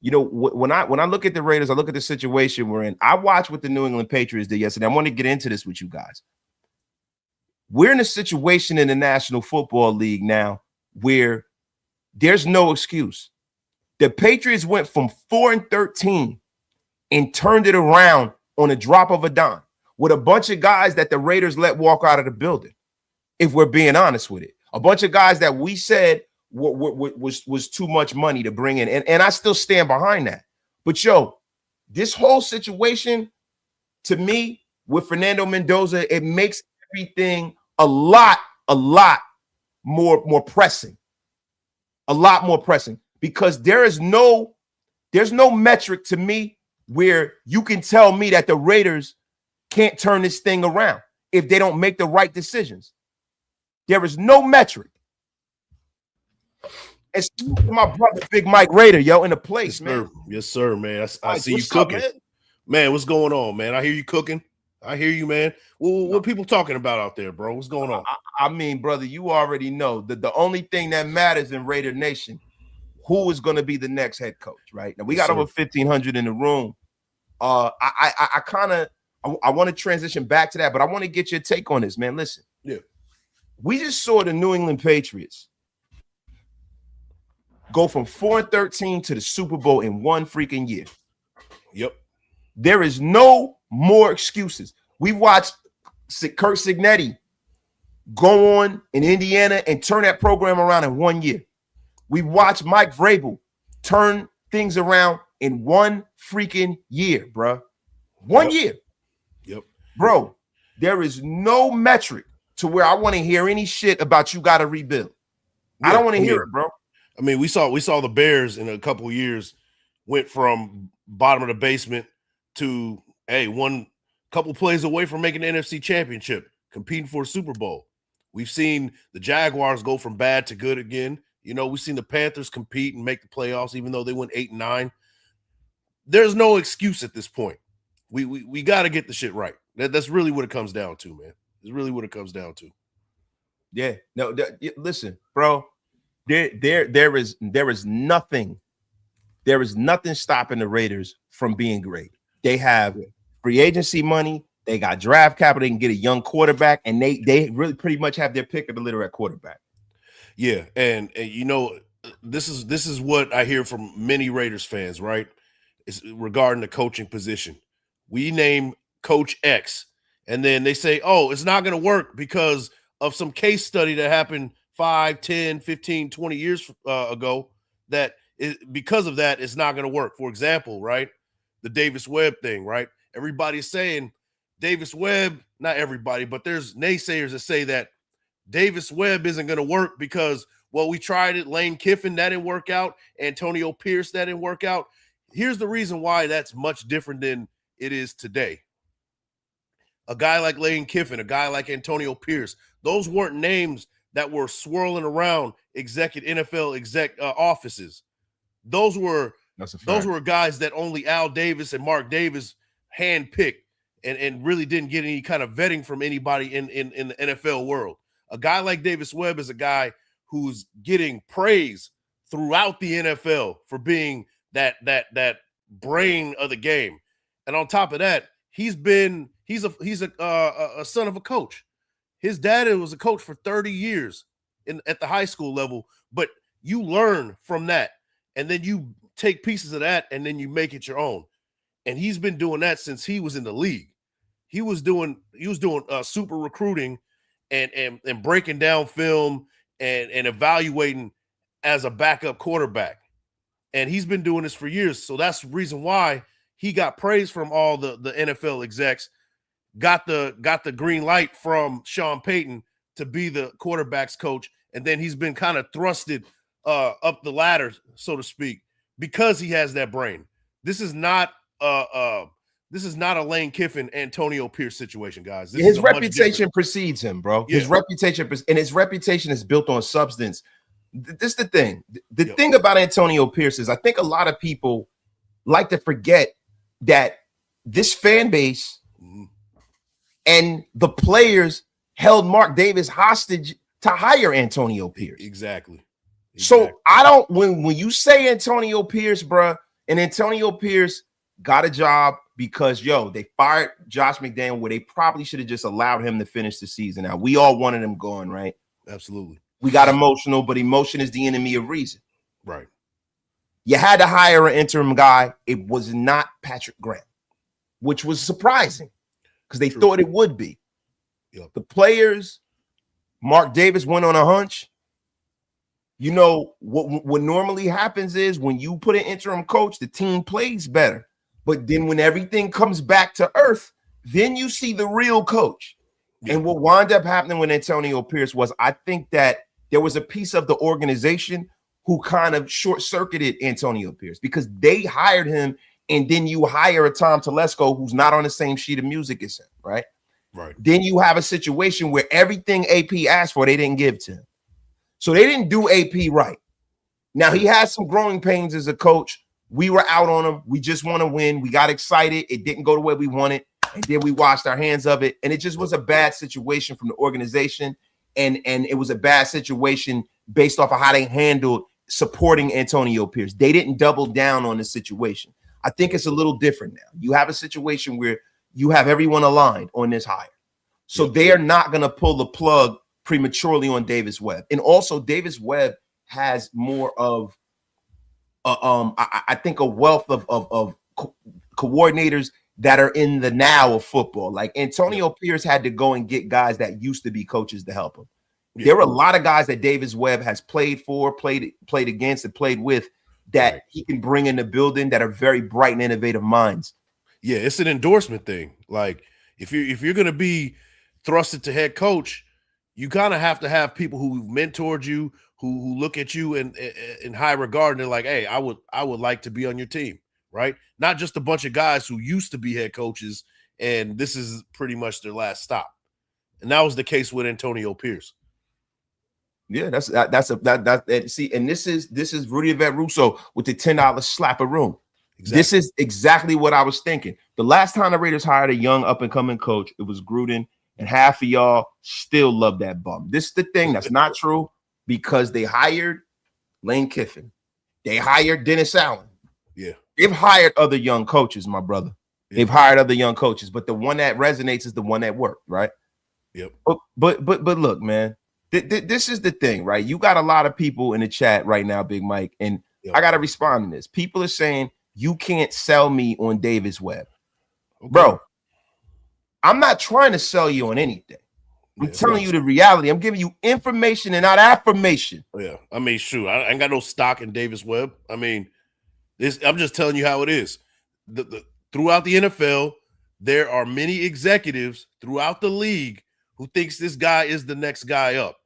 You know, when I look at the Raiders, I look at the situation we're in. I watched what the New England Patriots did yesterday. I want to get into this with you guys. We're in a situation in the National Football League now where there's no excuse. The Patriots went from 4-13 and turned it around on a drop of a dime with a bunch of guys that the Raiders let walk out of the building, if we're being honest with it. A bunch of guys that we said was too much money to bring in. And I still stand behind that. But, yo, this whole situation, to me, with Fernando Mendoza, it makes everything a lot more pressing. A lot more pressing. Because there's no metric to me where you can tell me that the Raiders can't turn this thing around if they don't make the right decisions. There is no metric. It's my brother, Big Mike Raider, yo, in the place, man. Yes, sir, man. I see you cooking. Man, what's going on, man? I hear you cooking. I hear you, man. What people talking about out there, bro? What's going on? I mean, brother, you already know that the only thing that matters in Raider Nation, who is going to be the next head coach, right? Now, we got over 1,500 in the room. I want to transition back to that, but I want to get your take on this, man. Listen. Yeah. We just saw the New England Patriots go from 4-13 to the Super Bowl in one freaking year. Yep. There is no more excuses. We watched Kurt Signetti go on in Indiana and turn that program around in 1 year. We watched Mike Vrabel turn things around in 1 freaking year, bro. 1 year. Yep. Bro, there is no metric to where I want to hear any shit about you got to rebuild. I don't want to hear it, bro. I mean, we saw the Bears in a couple of years went from bottom of the basement to, hey, one couple plays away from making the NFC Championship, competing for a Super Bowl. We've seen the Jaguars go from bad to good again. You know, we've seen the Panthers compete and make the playoffs, even though they went 8-9. There's no excuse at this point. We got to get the shit right. That's really what it comes down to, man. It's really what it comes down to. Yeah. No, listen, bro. There is nothing stopping the Raiders from being great. They have free agency money. They got draft capital. They can get a young quarterback, and they really pretty much have their pick of the litter at quarterback. Yeah, and you know, this is what I hear from many Raiders fans, right? It's regarding the coaching position. We name Coach X, and then they say, oh, it's not going to work because of some case study that happened 5, 10, 15, 20 years ago, that because of that, it's not going to work. For example, right, the Davis Webb thing, right? Everybody's saying Davis Webb, not everybody, but there's naysayers that say that Davis Webb isn't going to work because, well, we tried it. Lane Kiffin, that didn't work out. Antonio Pierce, that didn't work out. Here's the reason why that's much different than it is today. A guy like Lane Kiffin, a guy like Antonio Pierce, those weren't names that were swirling around NFL exec offices. Those were guys that only Al Davis and Mark Davis handpicked and really didn't get any kind of vetting from anybody in the NFL world. A guy like Davis Webb is a guy who's getting praise throughout the NFL for being that brain of the game. And on top of that, he's a son of a coach. His dad was a coach for 30 years at the high school level, but you learn from that, and then you take pieces of that, and then you make it your own. And he's been doing that since he was in the league. He was doing super recruiting and breaking down film and evaluating as a backup quarterback. And he's been doing this for years. So that's the reason why he got praise from all the NFL execs, got the green light from Sean Payton to be the quarterback's coach. And then he's been kind of thrusted up the ladder, so to speak, because he has that brain. This is not a Lane Kiffin, Antonio Pierce situation, guys. His reputation precedes him, bro. Yeah. His reputation is built on substance. This is the thing. The thing about Antonio Pierce is I think a lot of people like to forget that this fan base and the players held Mark Davis hostage to hire Antonio Pierce. Exactly. So I don't, when you say Antonio Pierce, bro, and Antonio Pierce got a job because, they fired Josh McDaniel where they probably should have just allowed him to finish the season. Now, we all wanted him gone, right? Absolutely. We got emotional, but emotion is the enemy of reason. Right. You had to hire an interim guy. It was not Patrick Graham, which was surprising because they thought it would be. Yep. The players, Mark Davis went on a hunch. You know, what normally happens is when you put an interim coach, the team plays better. But then when everything comes back to earth, then you see the real coach. Yep. And what wound up happening with Antonio Pierce was I think that there was a piece of the organization who kind of short-circuited Antonio Pierce because they hired him, and then you hire a Tom Telesco who's not on the same sheet of music as him, right? Right. Then you have a situation where everything AP asked for, they didn't give to him. So they didn't do AP right. Now, he has some growing pains as a coach. We were out on him. We just want to win. We got excited. It didn't go the way we wanted. And then we washed our hands of it. And it just was a bad situation from the organization. And it was a bad situation based off of how they handled supporting Antonio Pierce. They didn't double down on the situation. I think it's a little different now. You have a situation where you have everyone aligned on this hire. So they are not going to pull the plug prematurely on Davis Webb. And also Davis Webb has more of I think a wealth of coordinators that are in the now of football. Like Antonio Pierce had to go and get guys that used to be coaches to help him. Yeah. There are a lot of guys that Davis Webb has played for, played against, and played with that he can bring in the building that are very bright and innovative minds. Yeah, it's an endorsement thing. Like if you're going to be thrusted to head coach, you kind of have to have people who mentored you, who look at you in high regard, and they're like, hey, I would like to be on your team, right? Not just a bunch of guys who used to be head coaches and this is pretty much their last stop. And that was the case with Antonio Pierce. Yeah, see, and this is Rudy Vet Russo with the $10 slap a room. Exactly. This is exactly what I was thinking. The last time the Raiders hired a young up-and-coming coach, it was Gruden, and half of y'all still love that bum. This is the thing that's not true because they hired Lane Kiffin. They hired Dennis Allen. Yeah. They've hired other young coaches, my brother. Yeah. They've hired other young coaches, but the one that resonates is the one that worked, right? Yep. But look, man, this is the thing, right? You got a lot of people in the chat right now, Big Mike, and I got to respond to this. People are saying, you can't sell me on Davis Webb. Okay. Bro, I'm not trying to sell you on anything. I'm telling you the reality. I'm giving you information and not affirmation. Yeah. I mean, shoot, I ain't got no stock in Davis Webb. I mean, I'm just telling you how it is. Throughout the NFL, there are many executives throughout the league who thinks this guy is the next guy up.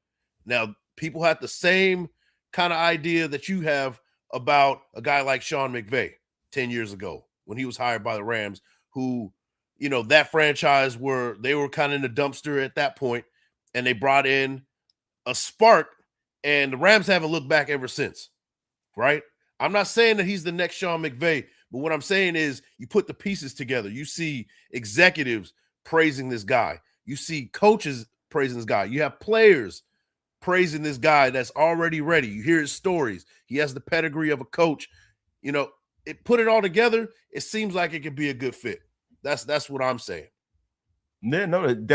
Now, people have the same kind of idea that you have about a guy like Sean McVay 10 years ago when he was hired by the Rams, who, you know, that franchise they were kind of in the dumpster at that point, and they brought in a spark, and the Rams haven't looked back ever since, right? I'm not saying that he's the next Sean McVay, but what I'm saying is you put the pieces together. You see executives praising this guy. You see coaches praising this guy. You have players praising this guy that's already ready. You hear his stories. He has the pedigree of a coach. You know, put it all together, it seems like it could be a good fit. That's what I'm saying. Yeah, no, it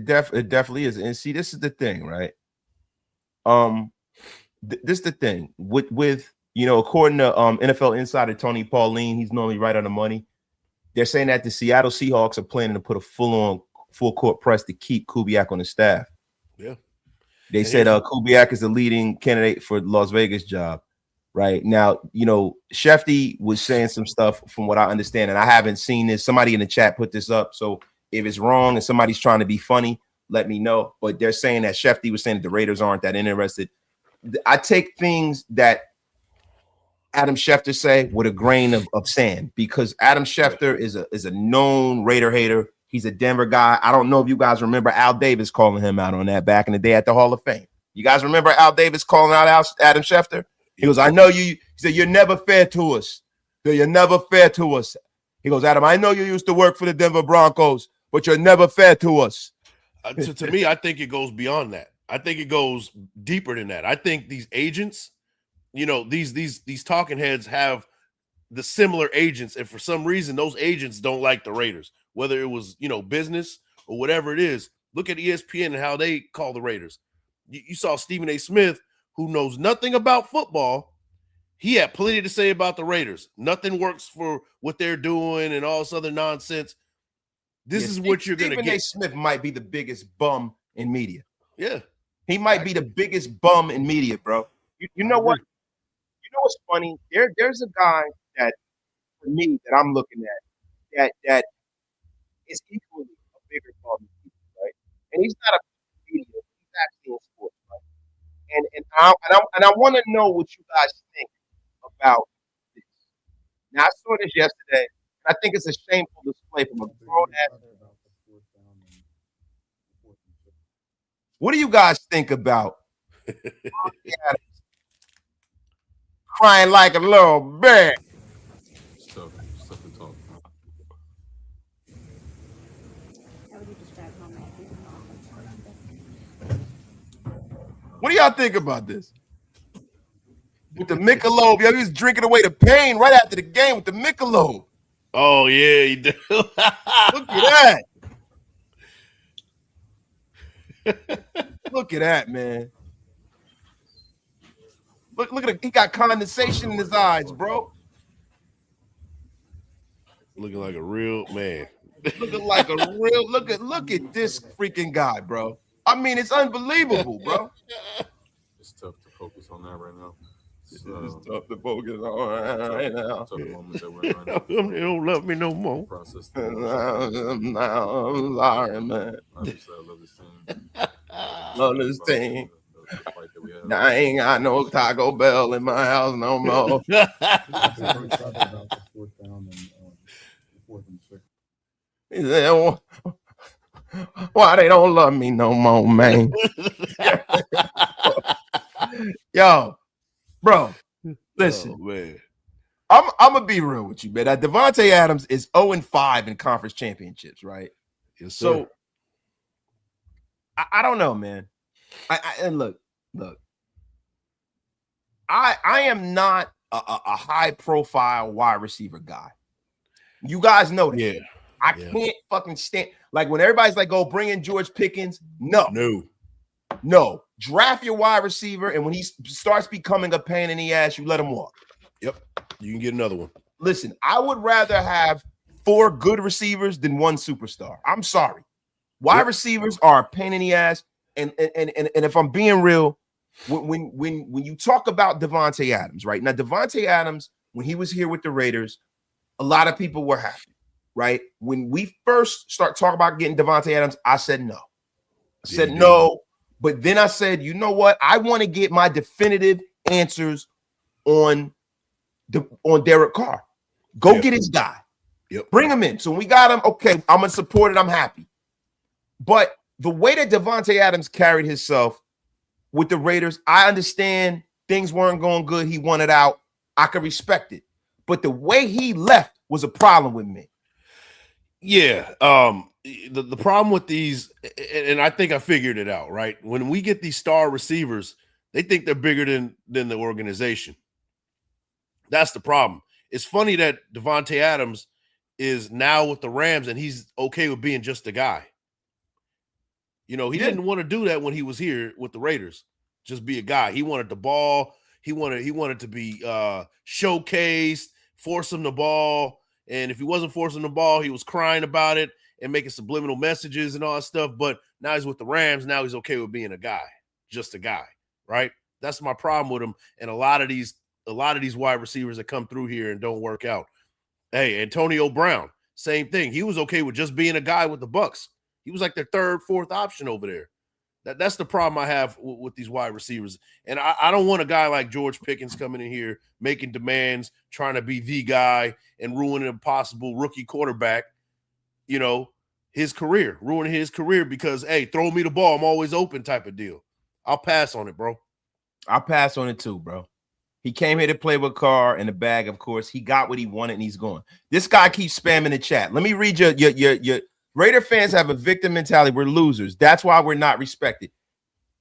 definitely is. And see, this is the thing, right? This is the thing with you know, according to NFL insider Tony Pauline, he's normally right on the money. They're saying that the Seattle Seahawks are planning to put a full court press to keep Kubiak on the staff. Yeah, they said Kubiak is the leading candidate for Las Vegas job. Right now, you know, Shefty was saying some stuff from what I understand, and I haven't seen this. Somebody in the chat put this up, so if it's wrong and somebody's trying to be funny, let me know. But they're saying that Shefty was saying that the Raiders aren't that interested. I take things that Adam Schefter say with a grain of sand because Adam Schefter is a known Raider hater. He's a Denver guy. I don't know if you guys remember Al Davis calling him out on that back in the day at the Hall of Fame. You guys remember Al Davis calling out Adam Schefter? He goes, I know you. He said, you're never fair to us. You're never fair to us. He goes, Adam, I know you used to work for the Denver Broncos, but you're never fair to us. To me, I think it goes beyond that. I think it goes deeper than that. I think these agents, you know, these talking heads have the similar agents, and for some reason, those agents don't like the Raiders, whether it was, you know, business or whatever it is. Look at ESPN and how they call the Raiders. You saw Stephen A. Smith, who knows nothing about football. He had plenty to say about the Raiders. Nothing works for what they're doing and all this other nonsense. This is what you're going to get. Stephen A. Smith might be the biggest bum in media. Yeah. He might be the biggest bum in media, bro. You know what? You know what's funny? There's a guy that, for me, that I'm looking at that is equally a bigger bum than people, right? And he's not a media. He's actually in sports, right? And I want to know what you guys think about this. Now, I saw this yesterday, and I think it's a shameful display from a grown-ass. What do you guys think about crying like a little bear? Stuff to talk. What do y'all think about this? With the Michelob, yo, he was drinking away the pain right after the game with the Michelob. Oh yeah, he did. Look at that. Look at that, man. Look at it. He got condensation in his eyes, bro. Looking like a real man. Looking like a real look at this freaking guy, bro. I mean, it's unbelievable, bro. focus on that right now. It's tough to focus on right now. The moment that we're in right now. They don't love me no more. Process Now I'm sorry, man. Obviously, I love this team. Love this team. The fight that we had. I ain't got no Taco Bell in my house no more. Very excited about the fourth down and fourth and six. He said, why they don't love me no more, man? Yo, bro, listen. Oh, man. I'm gonna be real with you, man. Devontae Adams is 0-5 in conference championships, right? Yes, sir. So I don't know, man. And look, I am not a high profile wide receiver guy. You guys know that. Yeah. I can't fucking stand, like, when everybody's like, "Oh, bring in George Pickens." No. Draft your wide receiver, and when he starts becoming a pain in the ass, you let him walk. Yep. You can get another one. Listen, I would rather have 4 good receivers than 1 superstar. I'm sorry. Wide receivers are a pain in the ass. And if I'm being real, when you talk about Devontae Adams, right? Now, Devontae Adams, when he was here with the Raiders, a lot of people were happy, right? When we first start talking about getting Devontae Adams, I said no. No. But then I said, you know what? I want to get my definitive answers on Derek Carr. Go get his guy. Yep. Bring him in. So when we got him, okay, I'm going to support it. I'm happy. But the way that Devontae Adams carried himself with the Raiders, I understand things weren't going good. He wanted out. I could respect it. But the way he left was a problem with me. Yeah. The problem with these, and I think I figured it out, right? When we get these star receivers, they think they're bigger than the organization. That's the problem. It's funny that Devontae Adams is now with the Rams and he's okay with being just a guy. You know, he didn't want to do that when he was here with the Raiders. Just be a guy. He wanted the ball. He wanted to be showcased, force him the ball. And if he wasn't forcing the ball, he was crying about it and making subliminal messages and all that stuff. But now he's with the Rams. Now he's okay with being a guy, just a guy, right? That's my problem with him. And a lot of these wide receivers that come through here and don't work out. Hey, Antonio Brown, same thing. He was okay with just being a guy with the Bucs. He was like their 3rd, 4th option over there. That's the problem I have with these wide receivers. And I don't want a guy like George Pickens coming in here, making demands, trying to be the guy and ruining a possible rookie quarterback, you know, ruining his career because, hey, throw me the ball. I'm always open type of deal. I'll pass on it, bro. I'll pass on it too, bro. He came here to play with Carr in the bag, of course. He got what he wanted, and he's going. This guy keeps spamming the chat. Let me read your Raider fans have a victim mentality. We're losers. That's why we're not respected.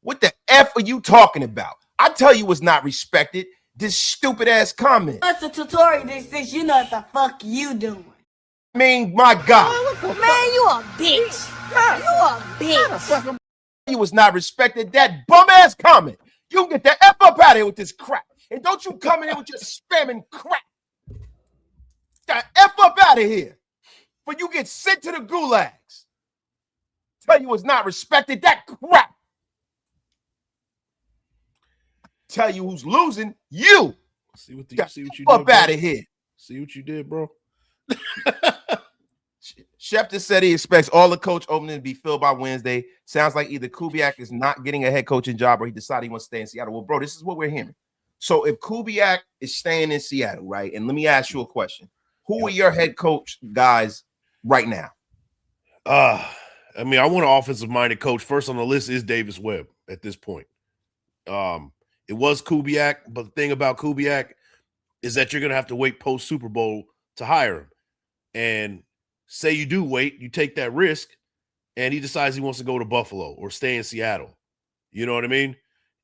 What the F are you talking about? I tell you what's not respected. This stupid-ass comment. That's a tutorial. This you know what the fuck you doing. I mean, my God. Man, you a bitch. You a bitch. You was not respected. That bum-ass comment. You can get the F up out of here with this crap. And don't you come in here with your spamming crap. Get the F up out of here. But you get sent to the gulags. Tell you it's not respected. That crap. Tell you who's losing. You. See what you did. Up out of here. See what you did, bro. Schefter said he expects all the coach openings to be filled by Wednesday. Sounds like either Kubiak is not getting a head coaching job or he decided he wants to stay in Seattle. Well, bro, this is what we're hearing. So if Kubiak is staying in Seattle, right? And let me ask you a question. Who are your head coach guys right now? I mean, I want an offensive-minded coach. First on the list is Davis Webb at this point. It was Kubiak, but the thing about Kubiak is that you're going to have to wait post-Super Bowl to hire him. And say you do wait, you take that risk, and he decides he wants to go to Buffalo or stay in Seattle. You know what I mean?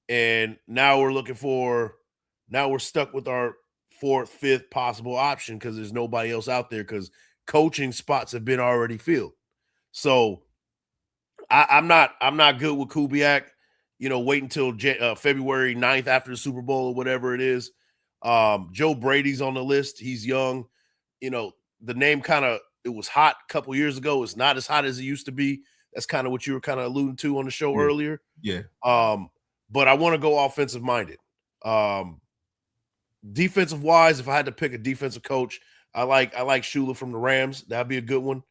And now we're stuck with our 4th, 5th possible option because there's nobody else out there because coaching spots have been already filled. So I'm not good with Kubiak. You know, wait until February 9th after the Super Bowl or whatever it is. Joe Brady's on the list. He's young. You know, the name it was hot a couple years ago. It's not as hot as it used to be. That's kind of what you were kind of alluding to on the show earlier. Yeah. But I want to go offensive minded. Defensive wise, if I had to pick a defensive coach, I like Shula from the Rams. That'd be a good one.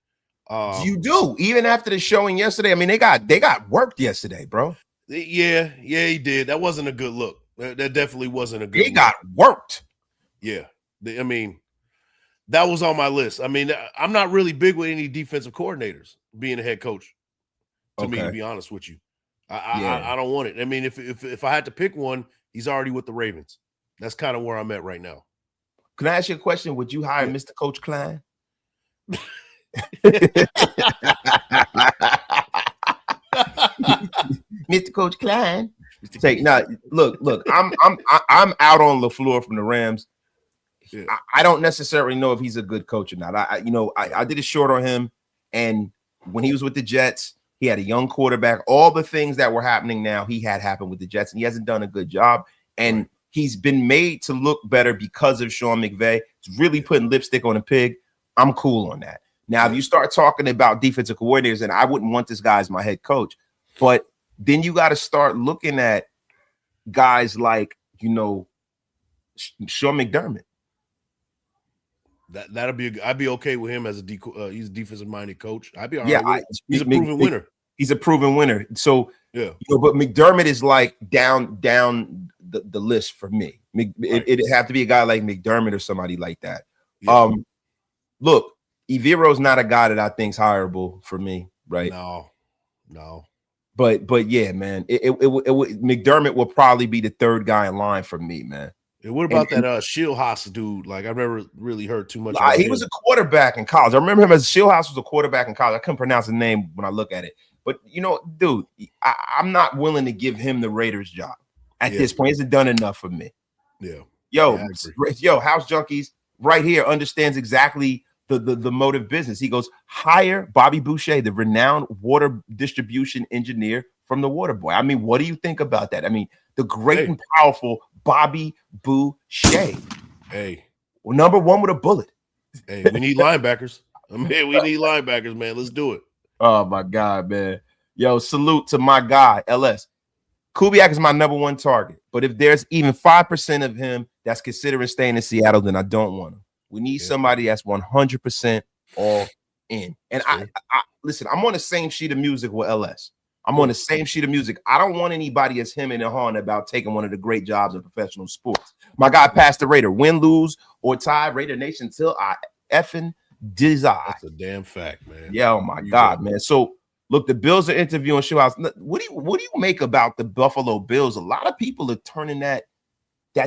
You do, even after the showing yesterday. I mean, they got worked yesterday, bro. Yeah, he did. That wasn't a good look. That definitely wasn't a good They look. got worked. Yeah. I mean, that was on my list. I mean, I'm not really big with any defensive coordinators being a head coach, to me, to be honest with you. I don't want it. I mean, if I had to pick one, he's already with the Ravens. That's kind of where I'm at right now. Can I ask you a question? Would you hire Mr. Coach Klein? Mr. Coach Klein. Say, now, look. I'm out on LaFleur from the Rams. Yeah. I don't necessarily know if he's a good coach or not. I did a short on him, and when he was with the Jets, he had a young quarterback. All the things that were happening now, he had happened with the Jets, and he hasn't done a good job. And he's been made to look better because of Sean McVay. It's really putting lipstick on a pig. I'm cool on that. Now, if you start talking about defensive coordinators, and I wouldn't want this guy as my head coach, but then you got to start looking at guys like, Sean McDermott. That'll be I'd be okay with him as he's a defensive minded coach. I'd be all right. He's a proven winner. He's a proven winner. So yeah, but McDermott is like down the list for me. It'd have to be a guy like McDermott or somebody like that. Yeah. Look, Eviro's not a guy that I think's hireable for me, right? No. But yeah, man, McDermott will probably be the third guy in line for me, man. And what about that Shieldhouse dude? Like, I've never really heard too much. He was a quarterback in college. I remember him as Shieldhouse was a quarterback in college. I couldn't pronounce his name when I look at it. But, dude, I'm not willing to give him the Raiders job at this point. He hasn't done enough for me. Yeah. Yo, House Junkies right here understands exactly the motive business. He goes, hire Bobby Boucher, the renowned water distribution engineer from the Water Boy. I mean, what do you think about that? I mean, the great and powerful Bobby Boucher. Hey. Well, number one with a bullet. Hey, we need linebackers. We need linebackers, man. Let's do it. Oh, my God, man. Yo, salute to my guy, LS. Kubiak is my number one target. But if there's even 5% of him that's considering staying in Seattle, then I don't want him. We need somebody that's 100% all in. And I listen, I'm on the same sheet of music with LS. I'm on the same sheet of music. I don't want anybody as him and hawing about taking one of the great jobs in professional sports. My guy, Pastor Raider, win, lose, or tie, Raider Nation till I effing desire. That's a damn fact, man. Yeah, oh my God, man. So look, the Bills are interviewing Showhouse. What do you make about the Buffalo Bills? A lot of people are turning that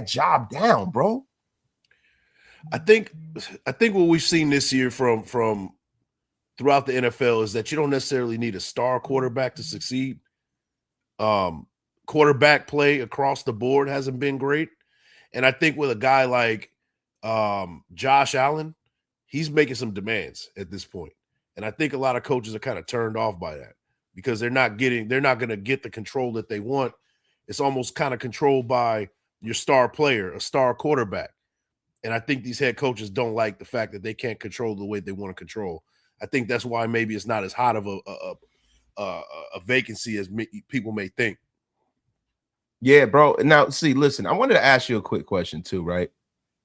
job down, bro. I think what we've seen this year from throughout the NFL is that you don't necessarily need a star quarterback to succeed. Quarterback play across the board hasn't been great. And I think with a guy like Josh Allen, he's making some demands at this point. And I think a lot of coaches are kind of turned off by that because they're not going to get the control that they want. It's almost kind of controlled by your star player, a star quarterback. And I think these head coaches don't like the fact that they can't control the way they want to control. I think that's why maybe it's not as hot of a vacancy as people may think. Yeah, bro. Now, see, listen, I wanted to ask you a quick question too, right?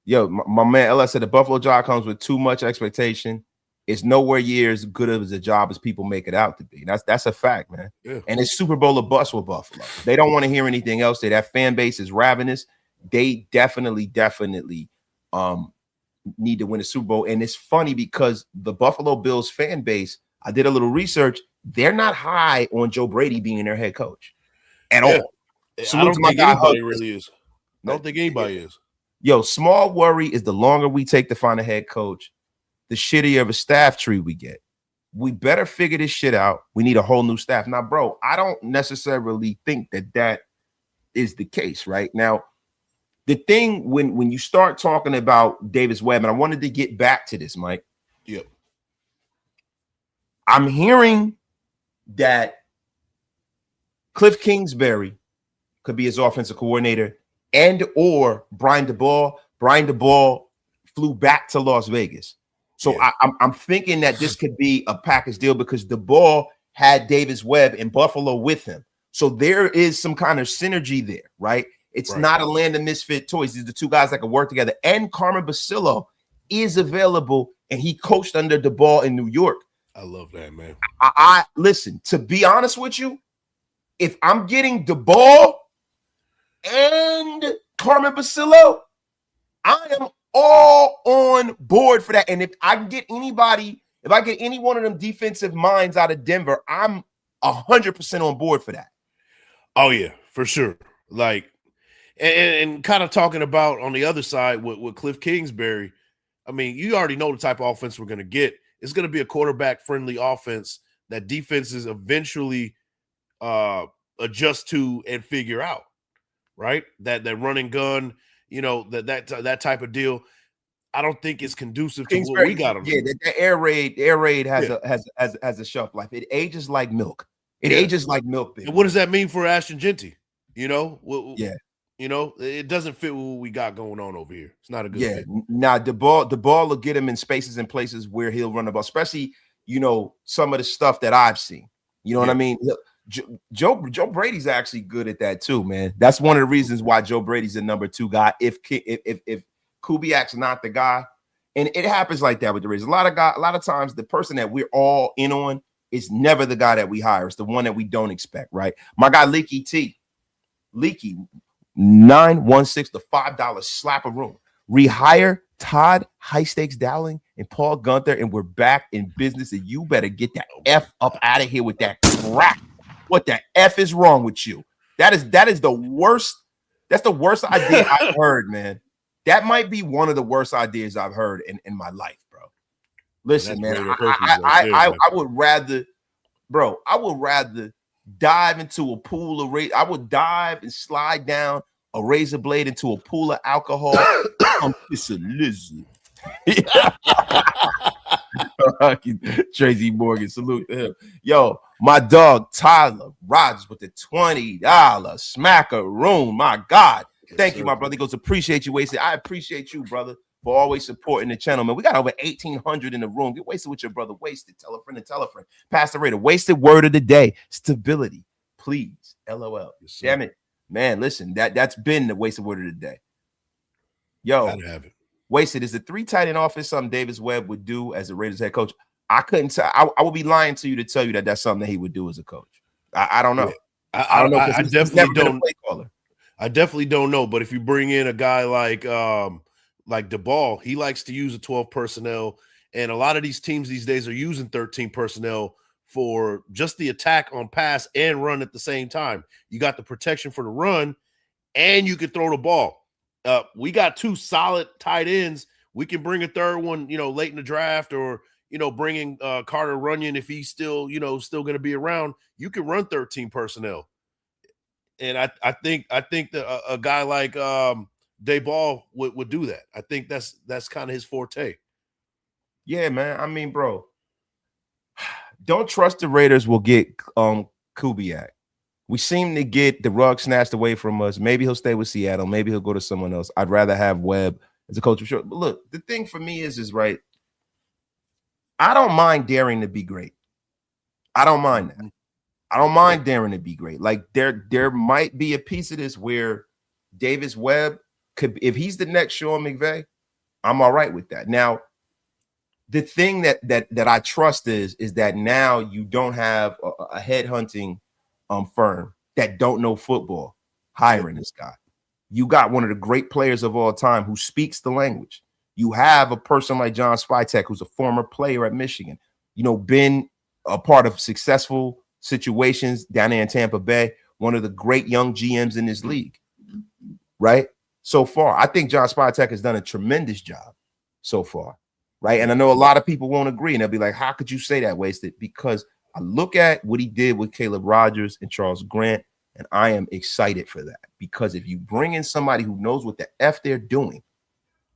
Yo, my man LS said the Buffalo job comes with too much expectation. It's nowhere near as good of a job as people make it out to be. That's a fact, man. Yeah. And it's Super Bowl or bust with Buffalo. They don't want to hear anything else. That fan base is ravenous. They definitely need to win a Super Bowl. And it's funny because the Buffalo Bills fan base, I did a little research. They're not high on Joe Brady being their head coach at all. I don't think anybody really is. I don't think anybody is. Yo, small worry is the longer we take to find a head coach, the shittier of a staff tree we get. We better figure this shit out. We need a whole new staff. Now, bro, I don't necessarily think that is the case right now. The thing when you start talking about Davis Webb, and I wanted to get back to this, Mike. Yep. I'm hearing that Cliff Kingsbury could be his offensive coordinator and or Brian DeBall. Brian DeBall flew back to Las Vegas. So yeah. I'm thinking that this could be a package deal because DeBall had Davis Webb in Buffalo with him. So there is some kind of synergy there, right? It's Right. not a land of misfit toys. These are the two guys that can work together. And Carmen Basillo is available, and he coached under the ball in New York. I love that, man. I listen, to be honest with you, if I'm getting the ball and Carmen Basillo, I am all on board for that. And if I can get anybody, if I get any one of them defensive minds out of Denver, I'm 100% on board for that. Oh yeah, for sure. Like, and kind of talking about on the other side with Cliff Kingsbury. I mean, you already know the type of offense we're going to get. It's going to be a quarterback-friendly offense that defenses eventually adjust to and figure out, right? That running gun, you know, that type of deal. I don't think it's conducive to what we got on. Yeah, the air raid has a shelf life. It ages like milk. It ages like milk. And what does that mean for Ashton Genty? You know, you know, it doesn't fit what we got going on over here. It's not a good fit. Now the ball will get him in spaces and places where he'll run the ball, especially, you know, some of the stuff that I've seen. You know what I mean? Joe Brady's actually good at that too, man. That's one of the reasons why Joe Brady's the number 2 guy. If Kubiak's not the guy, and it happens like that with the Raiders. A lot of times the person that we're all in on is never the guy that we hire. It's the one that we don't expect, right? My guy Leaky 916, the $5 slap a room. Rehire Todd High Stakes Dowling and Paul Gunther, and we're back in business. And you better get that F up out of here with that crap. What the F is wrong with you? That is the worst. That's the worst idea I've heard, man. That might be one of the worst ideas I've heard in my life, bro. Listen, man, I would rather, bro, I would rather dive into a pool of razor. I would dive and slide down a razor blade into a pool of alcohol. I'm just a lizard. Tracy Morgan, salute to him. Yo, my dog Tyler Rogers with the $20 smackaroon. My God. Thank you, my brother. He goes, appreciate you, Wasted. I appreciate you, brother, for always supporting the channel, man. We got over 1,800 in the room. Get wasted with your brother, Wasted. Tell a friend and tell a friend. Pastor Raider, wasted word of the day. Stability, please. LOL. Yes, damn it. Man, listen, that's been the wasted word of the day. Yo, Wasted, is the 3 tight end offense something Davis Webb would do as a Raiders head coach? I couldn't tell. I would be lying to you to tell you that that's something that he would do as a coach. I don't know. Yeah. I don't know. I definitely don't. I definitely don't know. But if you bring in a guy like DeBall, he likes to use a 12 personnel, and a lot of these teams these days are using 13 personnel for just the attack on pass and run at the same time. You got the protection for the run, and you can throw the ball. We got 2 solid tight ends. We can bring a third one, you know, late in the draft, or you know, bringing Carter Runyon if he's still going to be around. You can run 13 personnel. And I think that a guy like Dayball would do that. I think that's kind of his forte. Yeah, man. I mean, bro, don't trust the Raiders will get Kubiak. We seem to get the rug snatched away from us. Maybe he'll stay with Seattle. Maybe he'll go to someone else. I'd rather have Webb as a coach for sure. But look, the thing for me is right. I don't mind daring to be great. I don't mind that. I don't mind daring to be great. Like there might be a piece of this where Davis Webb could, if he's the next Sean McVay, I'm all right with that. Now, the thing that I trust is that now you don't have a headhunting firm that don't know football hiring this guy. You got one of the great players of all time who speaks the language. You have a person like John Spytek, who's a former player at Michigan, you know, been a part of successful situations down there in Tampa Bay, one of the great young GMs in this league, right? So far, I think John Spytek has done a tremendous job so far, right? And I know a lot of people won't agree, and they'll be like, how could you say that, Wasted? Because I look at what he did with Caleb Rogers and Charles Grant, and I am excited for that. Because if you bring in somebody who knows what the F they're doing,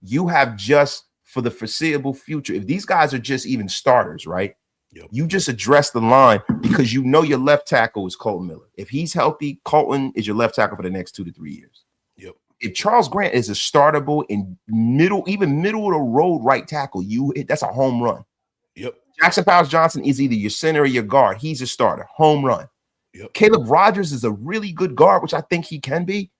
you have just, for the foreseeable future, if these guys are just even starters, right? Yep. You just address the line because you know your left tackle is Colton Miller. If he's healthy, Colton is your left tackle for the next 2 to 3 years. Yep. If Charles Grant is a startable and middle of the road right tackle, that's a home run. Yep. Jackson Powers Johnson is either your center or your guard. He's a starter. Home run. Yep. Caleb Rogers is a really good guard, which I think he can be.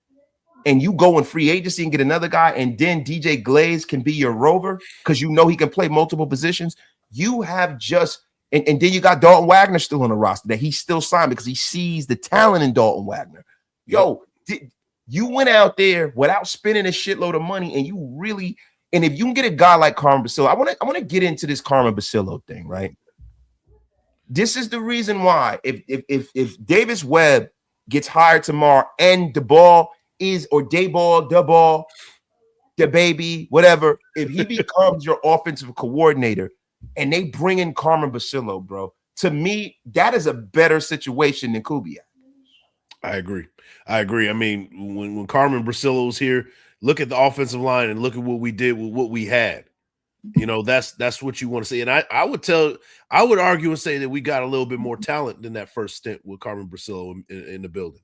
and you go in free agency and get another guy, and then DJ Glaze can be your rover because you know he can play multiple positions. You have just and then you got Dalton Wagner still on the roster that he's still signed because he sees the talent in Dalton Wagner. Yo, you went out there without spending a shitload of money, and you really and if you can get a guy like Carmen Basillo, I want to get into this Carmen Basillo thing, right? This is the reason why if Davis Webb gets hired tomorrow and the ball is or Dayball, the ball, the baby, whatever, if he becomes your offensive coordinator and they bring in Carmen Basillo, bro, to me, that is a better situation than Kubiak. I agree. I mean, when Carmen Basillo's here, look at the offensive line and look at what we did with what we had. You know, that's what you want to see. And I would argue and say that we got a little bit more talent than that first stint with Carmen Basillo in the building.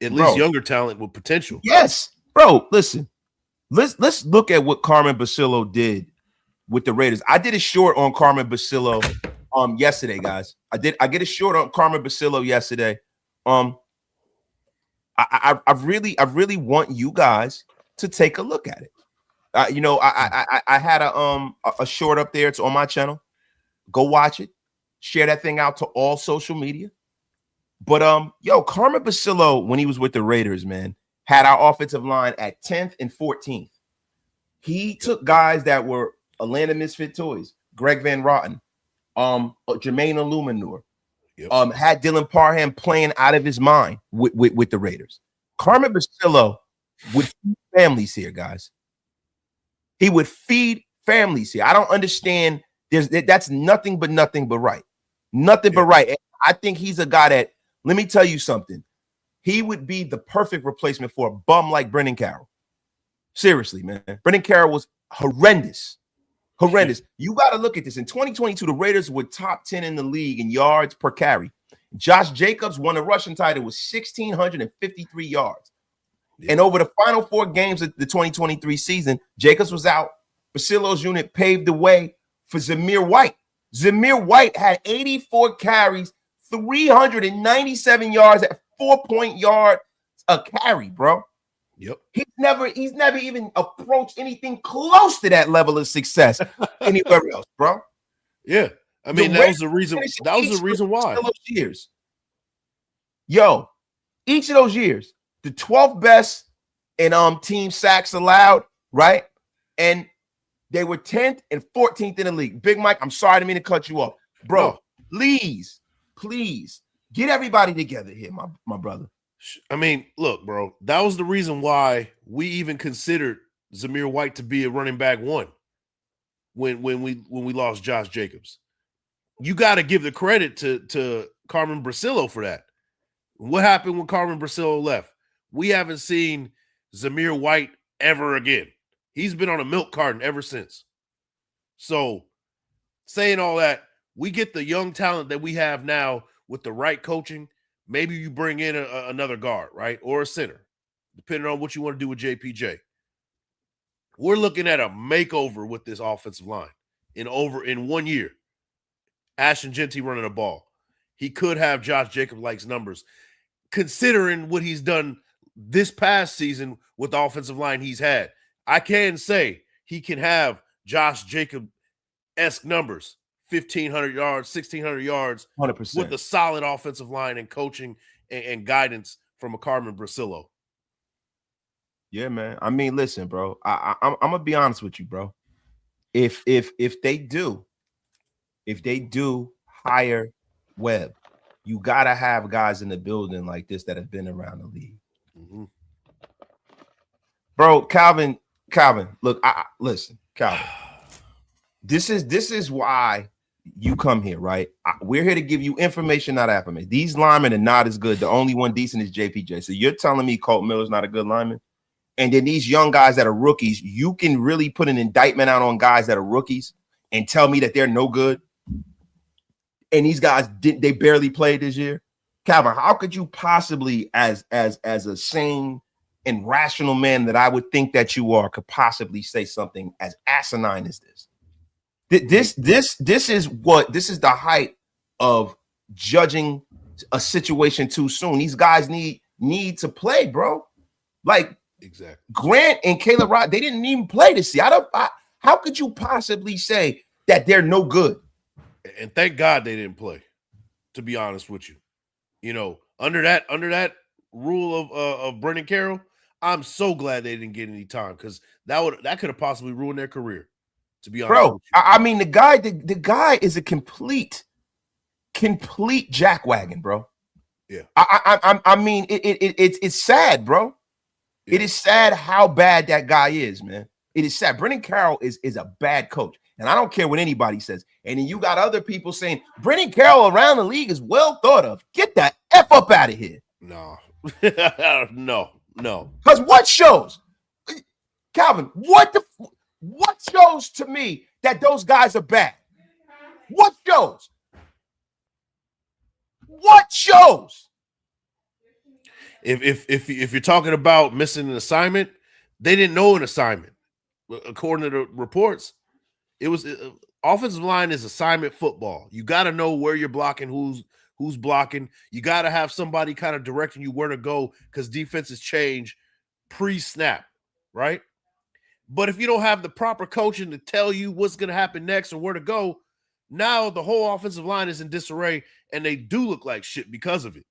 At least younger talent with potential. Yes, bro. Listen, let's look at what Carmen Basillo did with the Raiders. I did a short on Carmen Basillo yesterday, guys. I get a short on Carmen Basillo yesterday. I really want you guys to take a look at it. You know, I had a short up there. It's on my channel. Go watch it. Share that thing out to all social media. But Carmen Basillo, when he was with the Raiders, man, had our offensive line at 10th and 14th. He took guys that were Atlanta Misfit Toys, Greg Van Rotten, Jermaine Illuminor, had Dylan Parham playing out of his mind with the Raiders. Carmen Basillo would feed families here, guys. He would feed families here. I don't understand. That's nothing but right. Nothing but right. And I think he's a guy that, let me tell you something. He would be the perfect replacement for a bum like Brendan Carroll. Seriously, man. Brendan Carroll was horrendous. Horrendous. You got to look at this. In 2022, the Raiders were top 10 in the league in yards per carry. Josh Jacobs won the rushing title with 1,653 yards. And over the final 4 games of the 2023 season, Jacobs was out. Basillo's unit paved the way for Zamir White. Zamir White had 84 carries, 397 yards at 4-point yard a carry, bro. Yep. He's never even approached anything close to that level of success anywhere else, bro. Yeah. I mean, that was the reason why. Years. Yo, each of those years, the 12th best in team sacks allowed, right? And they were 10th and 14th in the league. Big Mike, I'm sorry, I didn't mean to cut you off. Bro, please get everybody together here, my brother. I mean, look, bro, that was the reason why we even considered Zamir White to be a running back 1 when we lost Josh Jacobs. You got to give the credit to Carmen Basillo for that. What happened when Carmen Basillo left? We haven't seen Zamir White ever again. He's been on a milk carton ever since. So, saying all that, we get the young talent that we have now with the right coaching. Maybe you bring in another guard, right? Or a center, depending on what you want to do with JPJ. We're looking at a makeover with this offensive line in 1 year. Ashton Genty running the ball. He could have Josh Jacobs-like numbers, considering what he's done this past season with the offensive line he's had. I can say he can have Josh Jacobs-esque numbers, 1,500 yards, 1,600 yards, 100%. with a solid offensive line and coaching and guidance from a Carmen Basillo. Yeah, man. I mean, listen, bro. I'm gonna be honest with you, bro. If they do hire Webb, you gotta have guys in the building like this that have been around the league. Mm-hmm. Bro, Calvin, look, listen, Calvin. This is why you come here, right? We're here to give you information, not affirmation. These linemen are not as good. The only one decent is JPJ. So you're telling me Colt Miller's not a good lineman? And then these young guys that are rookies, you can really put an indictment out on guys that are rookies and tell me that they're no good? And these guys they barely played this year? Calvin, how could you possibly, as a sane and rational man that I would think that you are, could possibly say something as asinine as this? This is the height of judging a situation too soon. These guys need to play, bro. Like Exactly. Grant and Caleb Rod, they didn't even play this year. How could you possibly say that they're no good? And thank God they didn't play, to be honest with you. You know, under that rule of Brendan Carroll, I'm so glad they didn't get any time because that could have possibly ruined their career, to be honest Bro, with you. I mean, the guy is a complete jackwagon, bro. Yeah. I mean, it's sad, bro. Yeah. It is sad how bad that guy is, man. It is sad. Brendan Carroll is a bad coach. And I don't care what anybody says. And then you got other people saying Brendan Carroll around the league is well thought of. Get that F up out of here. No. No. Because what shows? Calvin, what shows to me that those guys are bad? What shows? What shows? If you're talking about missing an assignment, they didn't know an assignment. According to the reports, it was offensive line is assignment football. You got to know where you're blocking, who's blocking. You got to have somebody kind of directing you where to go because defenses change pre-snap, right? But if you don't have the proper coaching to tell you what's going to happen next and where to go, now the whole offensive line is in disarray, and they do look like shit because of it.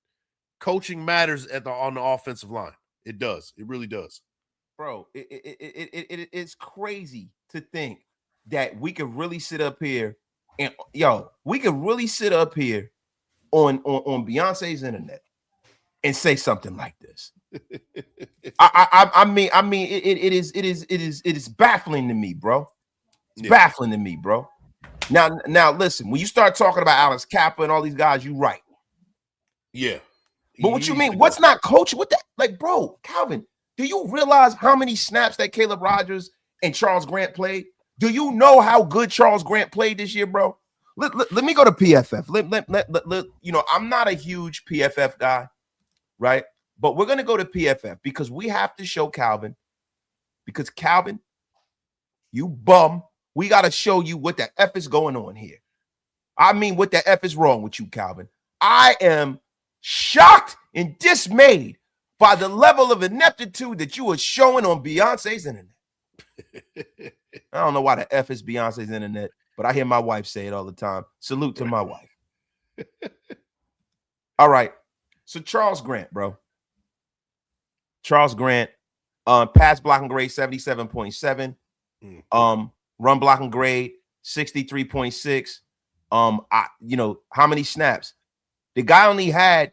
Coaching matters on the offensive line. It does. It really does. Bro, it's crazy to think that we could really sit up here and we could really sit up here on Beyonce's internet and say something like this. I mean, it is baffling to me, bro. It's baffling to me, bro. Now, listen. When you start talking about Alex Kappa and all these guys, you right. Yeah. But what you mean? What's not coaching? What that? Like, bro, Calvin, do you realize how many snaps that Caleb Rogers and Charles Grant played? Do you know how good Charles Grant played this year, bro? Let me go to PFF. I'm not a huge PFF guy, right? But we're gonna go to PFF because we have to show Calvin. Because Calvin, you bum, we gotta show you what the F is going on here. I mean, what the F is wrong with you, Calvin? I am shocked and dismayed by the level of ineptitude that you are showing on Beyonce's internet. I don't know why the F is Beyonce's internet, but I hear my wife say it all the time. Salute to my wife. All right. So Charles Grant, bro. Charles Grant, pass blocking grade 77.7. Run blocking grade 63.6. How many snaps? The guy only had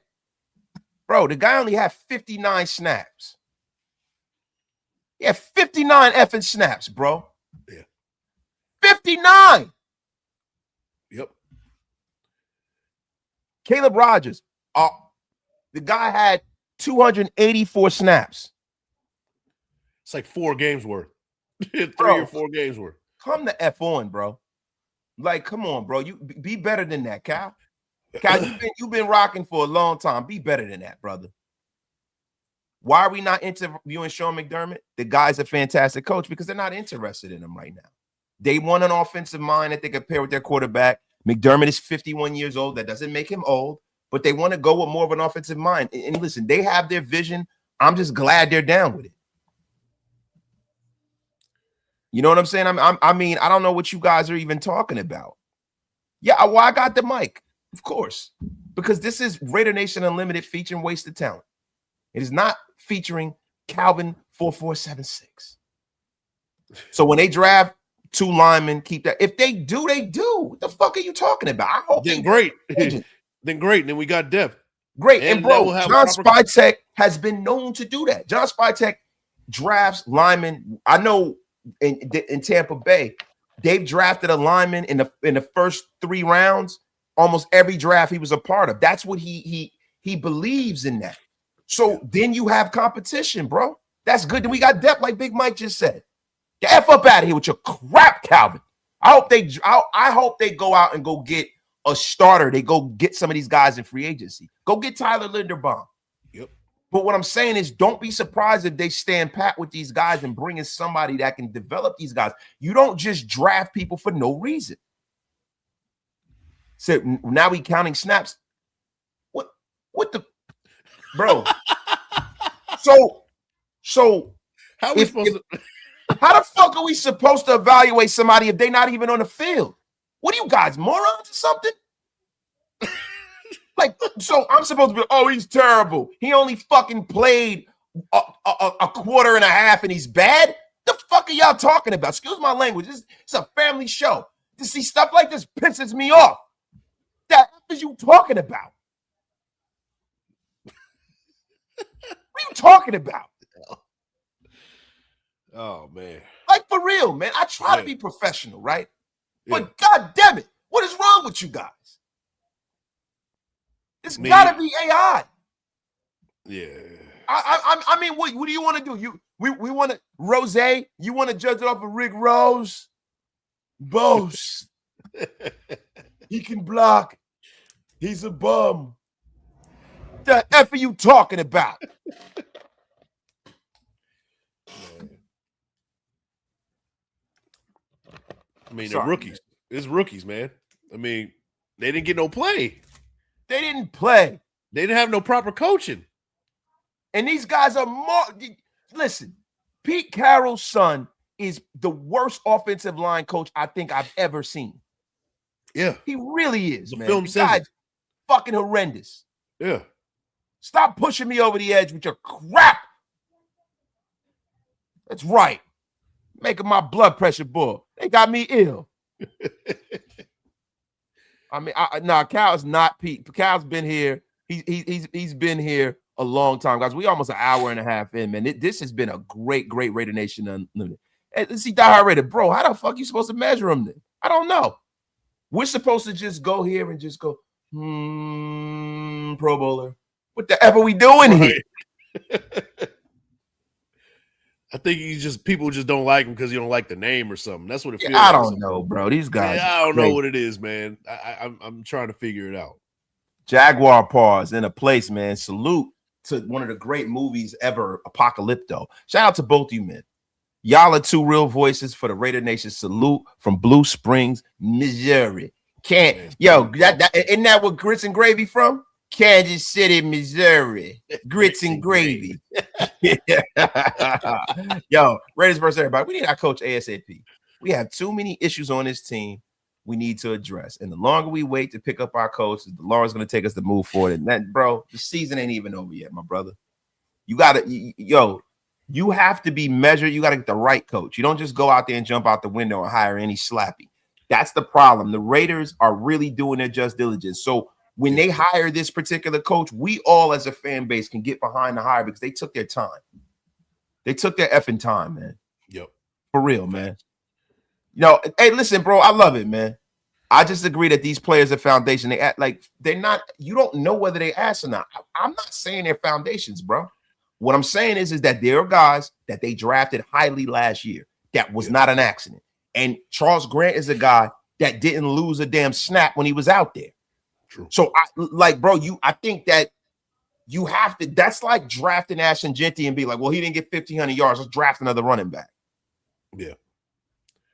59 snaps. Yeah, 59 effing snaps, bro. Yeah. 59. Yep. Caleb Rogers, the guy had 284 snaps. It's like 4 games worth. 3 Bro, or 4 games worth. Come the F on, bro. Like, come on, bro. You be better than that, Cal. Cal, you've been rocking for a long time. Be better than that, brother. Why are we not interviewing Sean McDermott? The guy's a fantastic coach because they're not interested in him right now. They want an offensive mind that they can pair with their quarterback. McDermott is 51 years old. That doesn't make him old, but they want to go with more of an offensive mind. And listen, they have their vision. I'm just glad they're down with it. You know what I'm saying? I mean, I don't know what you guys are even talking about. Yeah, well, I got the mic, of course, because this is Raider Nation Unlimited featuring Wasted Talent. It is not featuring Calvin 4476. So when they draft 2 linemen, keep that. If they do, they do. What the fuck are you talking about? I hope then great. Then great. Then we got depth. Great. And bro, John proper... Spytek has been known to do that. John Spytek drafts linemen. I know in Tampa Bay, they've drafted a lineman in the first 3 rounds. Almost every draft he was a part of. That's what he believes in that. So then you have competition, bro. That's good. Then we got depth, like Big Mike just said. Get F up out of here with your crap, Calvin. I hope they go out and go get a starter. They go get some of these guys in free agency. Go get Tyler Linderbaum. Yep. But what I'm saying is, don't be surprised if they stand pat with these guys and bring in somebody that can develop these guys. You don't just draft people for no reason. So now we counting snaps. What the bro? So So How are we supposed to? how the fuck are we supposed to evaluate somebody if they're not even on the field? What are you guys, morons or something? Like, so I'm supposed to be, oh, he's terrible. He only fucking played a quarter and a half and he's bad? The fuck are y'all talking about? Excuse my language. It's a family show. To see stuff like this pisses me off. That is you talking about? What are you talking about? Oh man. Like for real, man. I try to be professional, right? But god damn it, what is wrong with you guys? It's gotta be AI. Yeah. I mean, what do you want to do? We want to Rose. You want to judge it off of Rick Rose? Bose. He can block. He's a bum. The F are you talking about? I mean, they're rookies. It's rookies, man. I mean, they didn't get no play. They didn't play. They didn't have no proper coaching. And these guys are more. Listen, Pete Carroll's son is the worst offensive line coach I think I've ever seen. Yeah. He really is, man. Film The guy's fucking horrendous. Yeah. Stop pushing me over the edge with your crap. That's right. Making my blood pressure boil. They got me ill. I mean, Cal's not Pete. Cal's been here. He's been here a long time, guys. We almost an hour and a half in, man. This has been a great Raider Nation Unlimited. Hey, let's see, Die Hard Raider, bro. How the fuck you supposed to measure them then? I don't know. We're supposed to just go here and just go, Pro Bowler. What the F are we doing here? I think people just don't like him because you don't like the name or something. That's what it feels I like. don't know, bro. These guys. I don't know what it is, man. I'm trying to figure it out. Jaguar paws in a place, man. Salute to one of the great movies ever, Apocalypto. Shout out to both you men. Y'all are two real voices for the Raider Nation. Salute from Blue Springs, Missouri. Isn't that what Grits and Gravy from? Kansas City, Missouri. Grits and Gravy. Yo, Raiders versus everybody. We need our coach ASAP. We have too many issues on this team we need to address. And the longer we wait to pick up our coach, the longer it's going to take us to move forward. And that, bro, the season ain't even over yet, my brother. You have to be measured. You got to get the right coach. You don't just go out there and jump out the window and hire any slappy. That's the problem. The Raiders are really doing their just diligence. So when they hire this particular coach, we all as a fan base can get behind the hire because they took their time. They took their effing time, man. Yep. For real, man. Hey, listen, bro, I love it, man. I just agree that these players are foundation. They act like they're not, you don't know whether they ass or not. I'm not saying they're foundations, bro. What I'm saying is that there are guys that they drafted highly last year. That was not an accident. And Charles Grant is a guy that didn't lose a damn snap when he was out there. True. So, I think that you have to, that's like drafting Ashton Genty and be like, well, he didn't get 1,500 yards. Let's draft another running back. Yeah.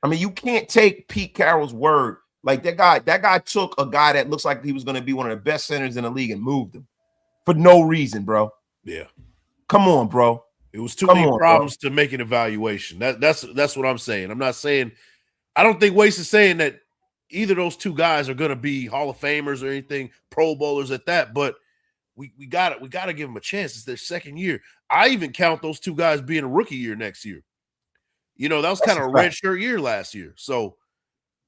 I mean, you can't take Pete Carroll's word. Like that guy took a guy that looks like he was going to be one of the best centers in the league and moved him for no reason, bro. Yeah. Come on, bro. It was too many problems to make an evaluation. That's what I'm saying. I'm not saying, I don't think Wace is saying that either of those two guys are going to be Hall of Famers or anything, Pro Bowlers at that, but we got to give them a chance. It's their second year. I even count those two guys being a rookie year next year. That was kind of a red shirt year last year. So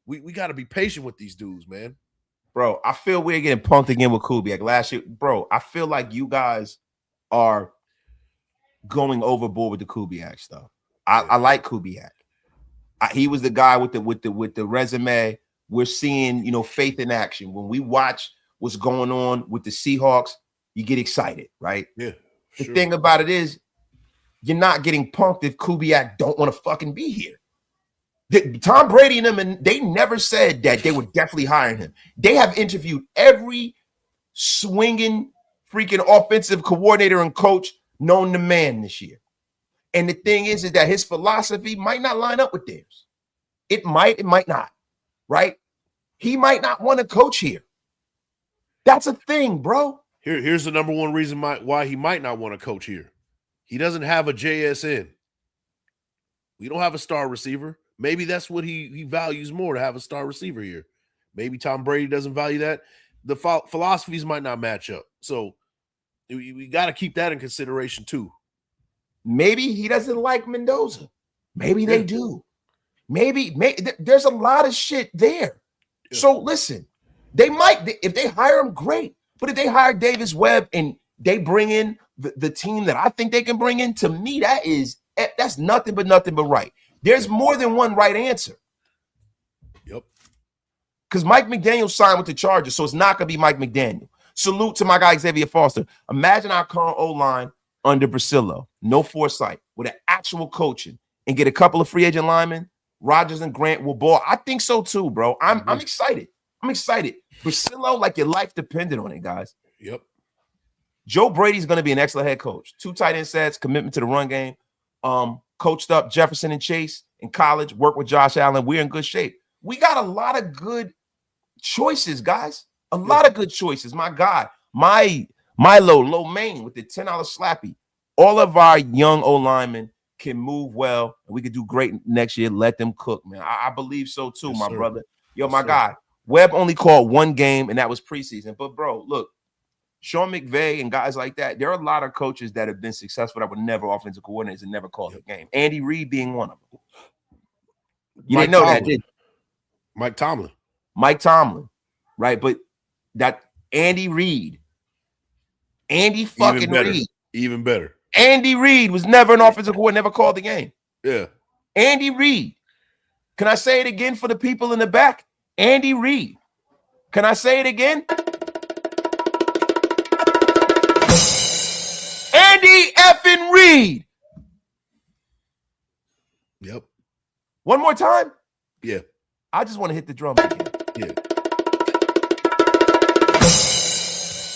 we got to be patient with these dudes, man. Bro, I feel we're getting punked again with Kubiak last year. Bro, I feel like you guys are going overboard with the Kubiak stuff. I like Kubiak. He was the guy with the resume. We're seeing, faith in action. When we watch what's going on with the Seahawks, you get excited, right? Yeah. The thing about it is, you're not getting punked if Kubiak don't want to fucking be here. Tom Brady and them, and they never said that they were definitely hiring him. They have interviewed every swinging freaking offensive coordinator and coach known to man this year. And the thing is that his philosophy might not line up with theirs. It might not, right? He might not want to coach here. That's a thing, bro. Here's the number one reason why he might not want to coach here. He doesn't have a JSN. We don't have a star receiver. Maybe that's what he values more, to have a star receiver here. Maybe Tom Brady doesn't value that. The philosophies might not match up. So we got to keep that in consideration too. Maybe he doesn't like Mendoza. Maybe they do. Maybe there's a lot of shit there. Yeah. So listen, they might, if they hire him, great. But if they hire Davis Webb and they bring in the team that I think they can bring in, to me, that's nothing but right. There's more than one right answer. Yep. Because Mike McDaniel signed with the Chargers, so it's not going to be Mike McDaniel. Salute to my guy Xavier Foster. Imagine our current O-line under Brasillo, no foresight, with an actual coaching, and get a couple of free agent linemen. Rodgers and Grant will ball. I think so too, bro. I'm excited. I'm excited. Brasillo, like your life depended on it, guys. Yep. Joe Brady's going to be an excellent head coach. 2 tight end sets, commitment to the run game. Coached up Jefferson and Chase in college, worked with Josh Allen. We're in good shape. We got a lot of good choices, guys. A lot of good choices. My God, Milo, Lo Mein with the $10 slappy. All of our young O-linemen can move well, and we could do great next year. Let them cook, man. I believe so too, my brother. Yo, my guy. Webb only called 1 game, and that was preseason. But, bro, look, Sean McVay and guys like that, there are a lot of coaches that have been successful that were never offensive coordinators and never called a game. Andy Reid being one of them. You didn't know that, did you? Mike Tomlin, right? But that Andy Reid, Andy fucking Reid. Even better. Andy Reid was never an offensive coordinator, never called the game. Yeah. Andy Reid. Can I say it again for the people in the back? Andy Reid. Can I say it again? Andy effing Reid. Yep. One more time? Yeah. I just want to hit the drums again. Yeah.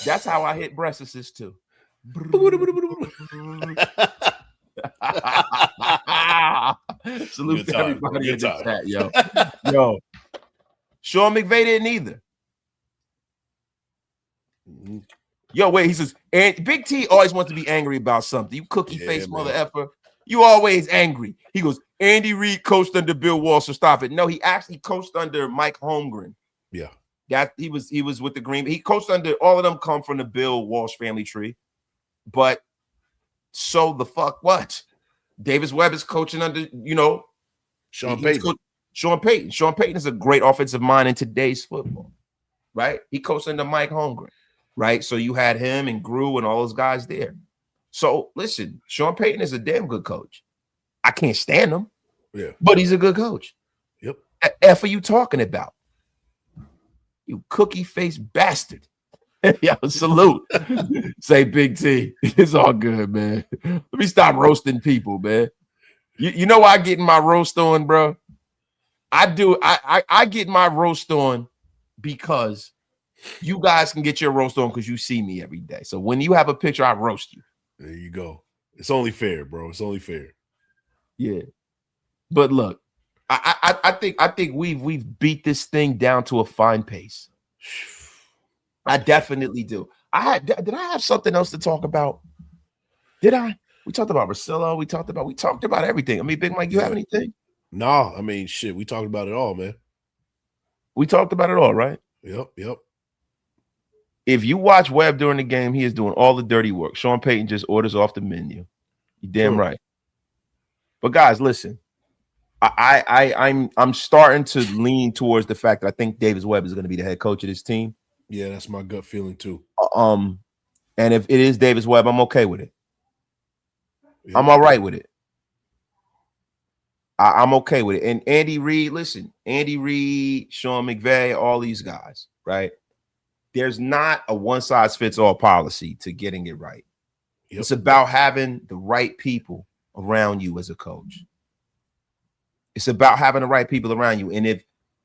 That's how I hit breast assist too. Salute to everybody in the chat, yo. Yo. Sean McVay didn't either. Yo, wait, he says, and Big T always wants to be angry about something. You cookie face mother effer. You always angry. He goes, Andy Reid coached under Bill Walsh, so stop it. No, he actually coached under Mike Holmgren. Yeah. That he was with the Green. He coached under, all of them come from the Bill Walsh family tree. But so the fuck what? Davis Webb is coaching under, Sean Payton. Sean Payton. Sean Payton is a great offensive mind in today's football, right? He coached under Mike Holmgren, right? So you had him and Grew and all those guys there. So listen, Sean Payton is a damn good coach. I can't stand him, but he's a good coach. Yep. F are you talking about? You cookie-faced bastard. Yo, salute. Say Big T. It's all good, man. Let me stop roasting people, man. You know why I get my roast on, bro? I get my roast on because you guys can get your roast on because you see me every day. So when you have a picture, I roast you. There you go. It's only fair, bro. It's only fair. Yeah. But look, I think we've beat this thing down to a fine pace. I definitely do. Did I have something else to talk about? Did I? We talked about Brasillo. We talked about everything. I mean, Big Mike, you have anything? No, I mean, shit. We talked about it all, man. We talked about it all, right? Yep. If you watch Webb during the game, he is doing all the dirty work. Sean Payton just orders off the menu. You damn right. But guys, listen. I'm starting to lean towards the fact that I think Davis Webb is going to be the head coach of this team. Yeah, that's my gut feeling too. And if it is Davis Webb, I'm okay with it. Yeah. I'm all right with it. I'm okay with it. And Andy Reid, listen, Andy Reid, Sean McVay, all these guys, right? There's not a one-size-fits-all policy to getting it right. Yep. It's about having the right people around you as a coach. It's about having the right people around you. And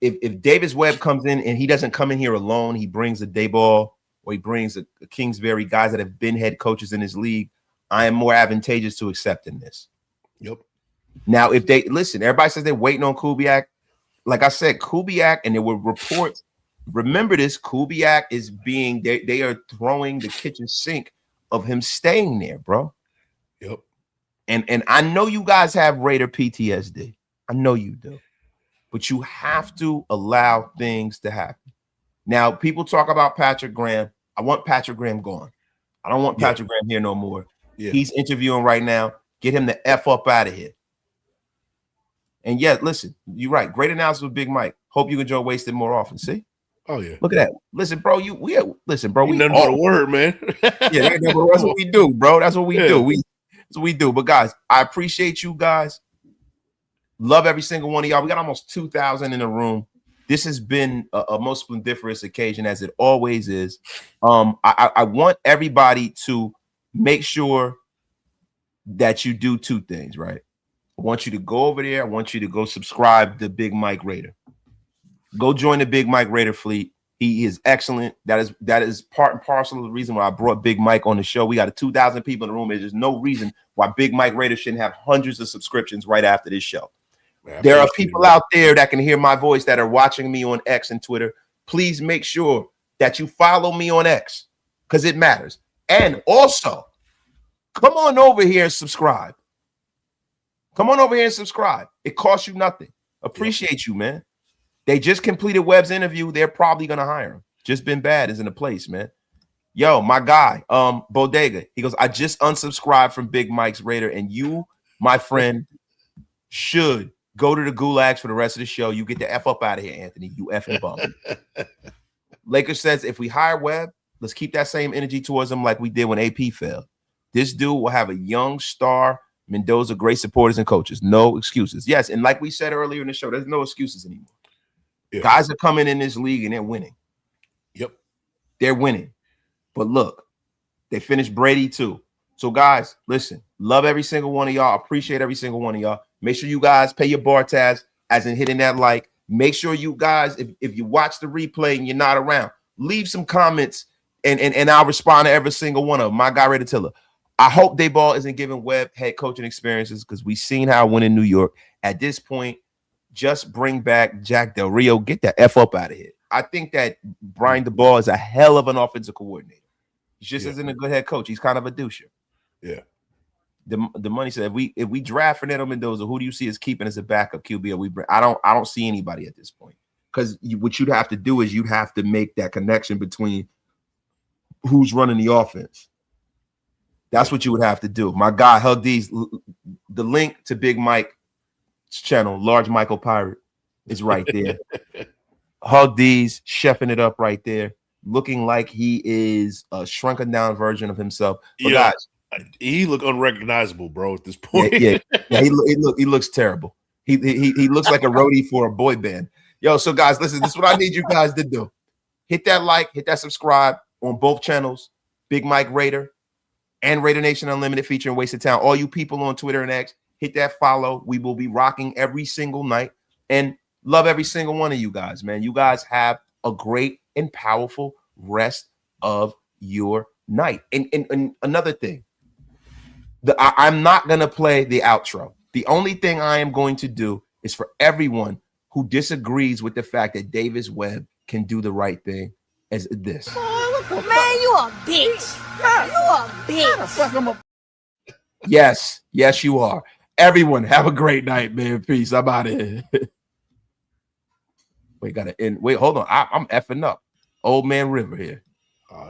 if Davis Webb comes in and he doesn't come in here alone, he brings a Dayball or he brings a Kingsbury, guys that have been head coaches in this league, I am more advantageous to accepting this. Yep. Now, if they listen, everybody says they're waiting on Kubiak. Like I said, Kubiak, and there were reports. Remember this, Kubiak is being, they are throwing the kitchen sink of him staying there, bro. Yep. And I know you guys have Raider PTSD. I know you do. But you have to allow things to happen. Now, people talk about Patrick Graham. I want Patrick Graham gone. I don't want Patrick Graham here no more. Yeah. He's interviewing right now. Get him the F up out of here. And yeah, listen, you're right. Great announcement with Big Mike. Hope you can join Wasted more often. See? Oh yeah. Look at that. Listen, bro. Listen, bro. We nothing all, but a word, man. yeah, that's what we do, bro. That's what we do. That's what we do. But guys, I appreciate you guys. Love every single one of y'all. We got almost 2,000 in the room. This has been a most splendiferous occasion, as it always is. I want everybody to make sure that you do two things, right? I want you to go over there. I want you to go subscribe to Big Mike Raider. Go join the Big Mike Raider fleet. He is excellent. That is part and parcel of the reason why I brought Big Mike on the show. We got 2,000 people in the room. There's no reason why Big Mike Raider shouldn't have hundreds of subscriptions right after this show. Man, there are people out there that can hear my voice that are watching me on X and Twitter. Please make sure that you follow me on X because it matters. And also, come on over here and subscribe. Come on over here and subscribe. It costs you nothing. Appreciate you, man. They just completed Webb's interview. They're probably going to hire him. Just Been Bad is in the place, man. Yo, my guy, Bodega, he goes, I just unsubscribed from Big Mike's Raider, and you, my friend, should go to the gulags for the rest of the show. You get the F up out of here, Anthony. You effing bum. Lakers says, if we hire Webb, let's keep that same energy towards him like we did when AP failed. This dude will have a young star, Mendoza, great supporters and coaches. No excuses. Yes, and like we said earlier in the show, there's no excuses anymore. Yeah. Guys are coming in this league and they're winning. Yep. They're winning. But look, they finished Brady too. So guys, listen, love every single one of y'all. Appreciate every single one of y'all. Make sure you guys pay your bar tabs as in hitting that like. Make sure you guys, if you watch the replay and you're not around, leave some comments and I'll respond to every single one of them. My guy, Ray Tiller. I hope Dayball isn't giving Webb head coaching experiences because we've seen how I win in New York. At this point, just bring back Jack Del Rio. Get the F up out of here. I think that Brian DeBall is a hell of an offensive coordinator. He just isn't a good head coach. He's kind of a doucher. Yeah. The money said if we draft Fernando Mendoza, who do you see as keeping as a backup QB? I don't see anybody at this point because what you'd have to do is you'd have to make that connection between who's running the offense. That's what you would have to do. My guy, Hug D's. The link to Big Mike's channel, Large Michael Pirate, is right there. Hug D's chefing it up right there, looking like he is a shrunken down version of himself. But yeah, guys, he look unrecognizable, bro. At this point, yeah, he looks terrible. He looks like a roadie for a boy band. Yo, so guys, listen, this is what I need you guys to do. Hit that like, hit that subscribe on both channels, Big Mike Raider and Raider Nation Unlimited featuring Wasted Town. All you people on Twitter and X, hit that follow. We will be rocking every single night and love every single one of you guys, man. You guys have a great and powerful rest of your night. And another thing, I'm not going to play the outro. The only thing I am going to do is for everyone who disagrees with the fact that Davis Webb can do the right thing as this. Man, you a bitch. You a bitch. Yes, you are. Everyone, have a great night, man. Peace. I'm out of here. Wait, gotta end. Wait, hold on. I'm effing up. Old Man River here. Oh,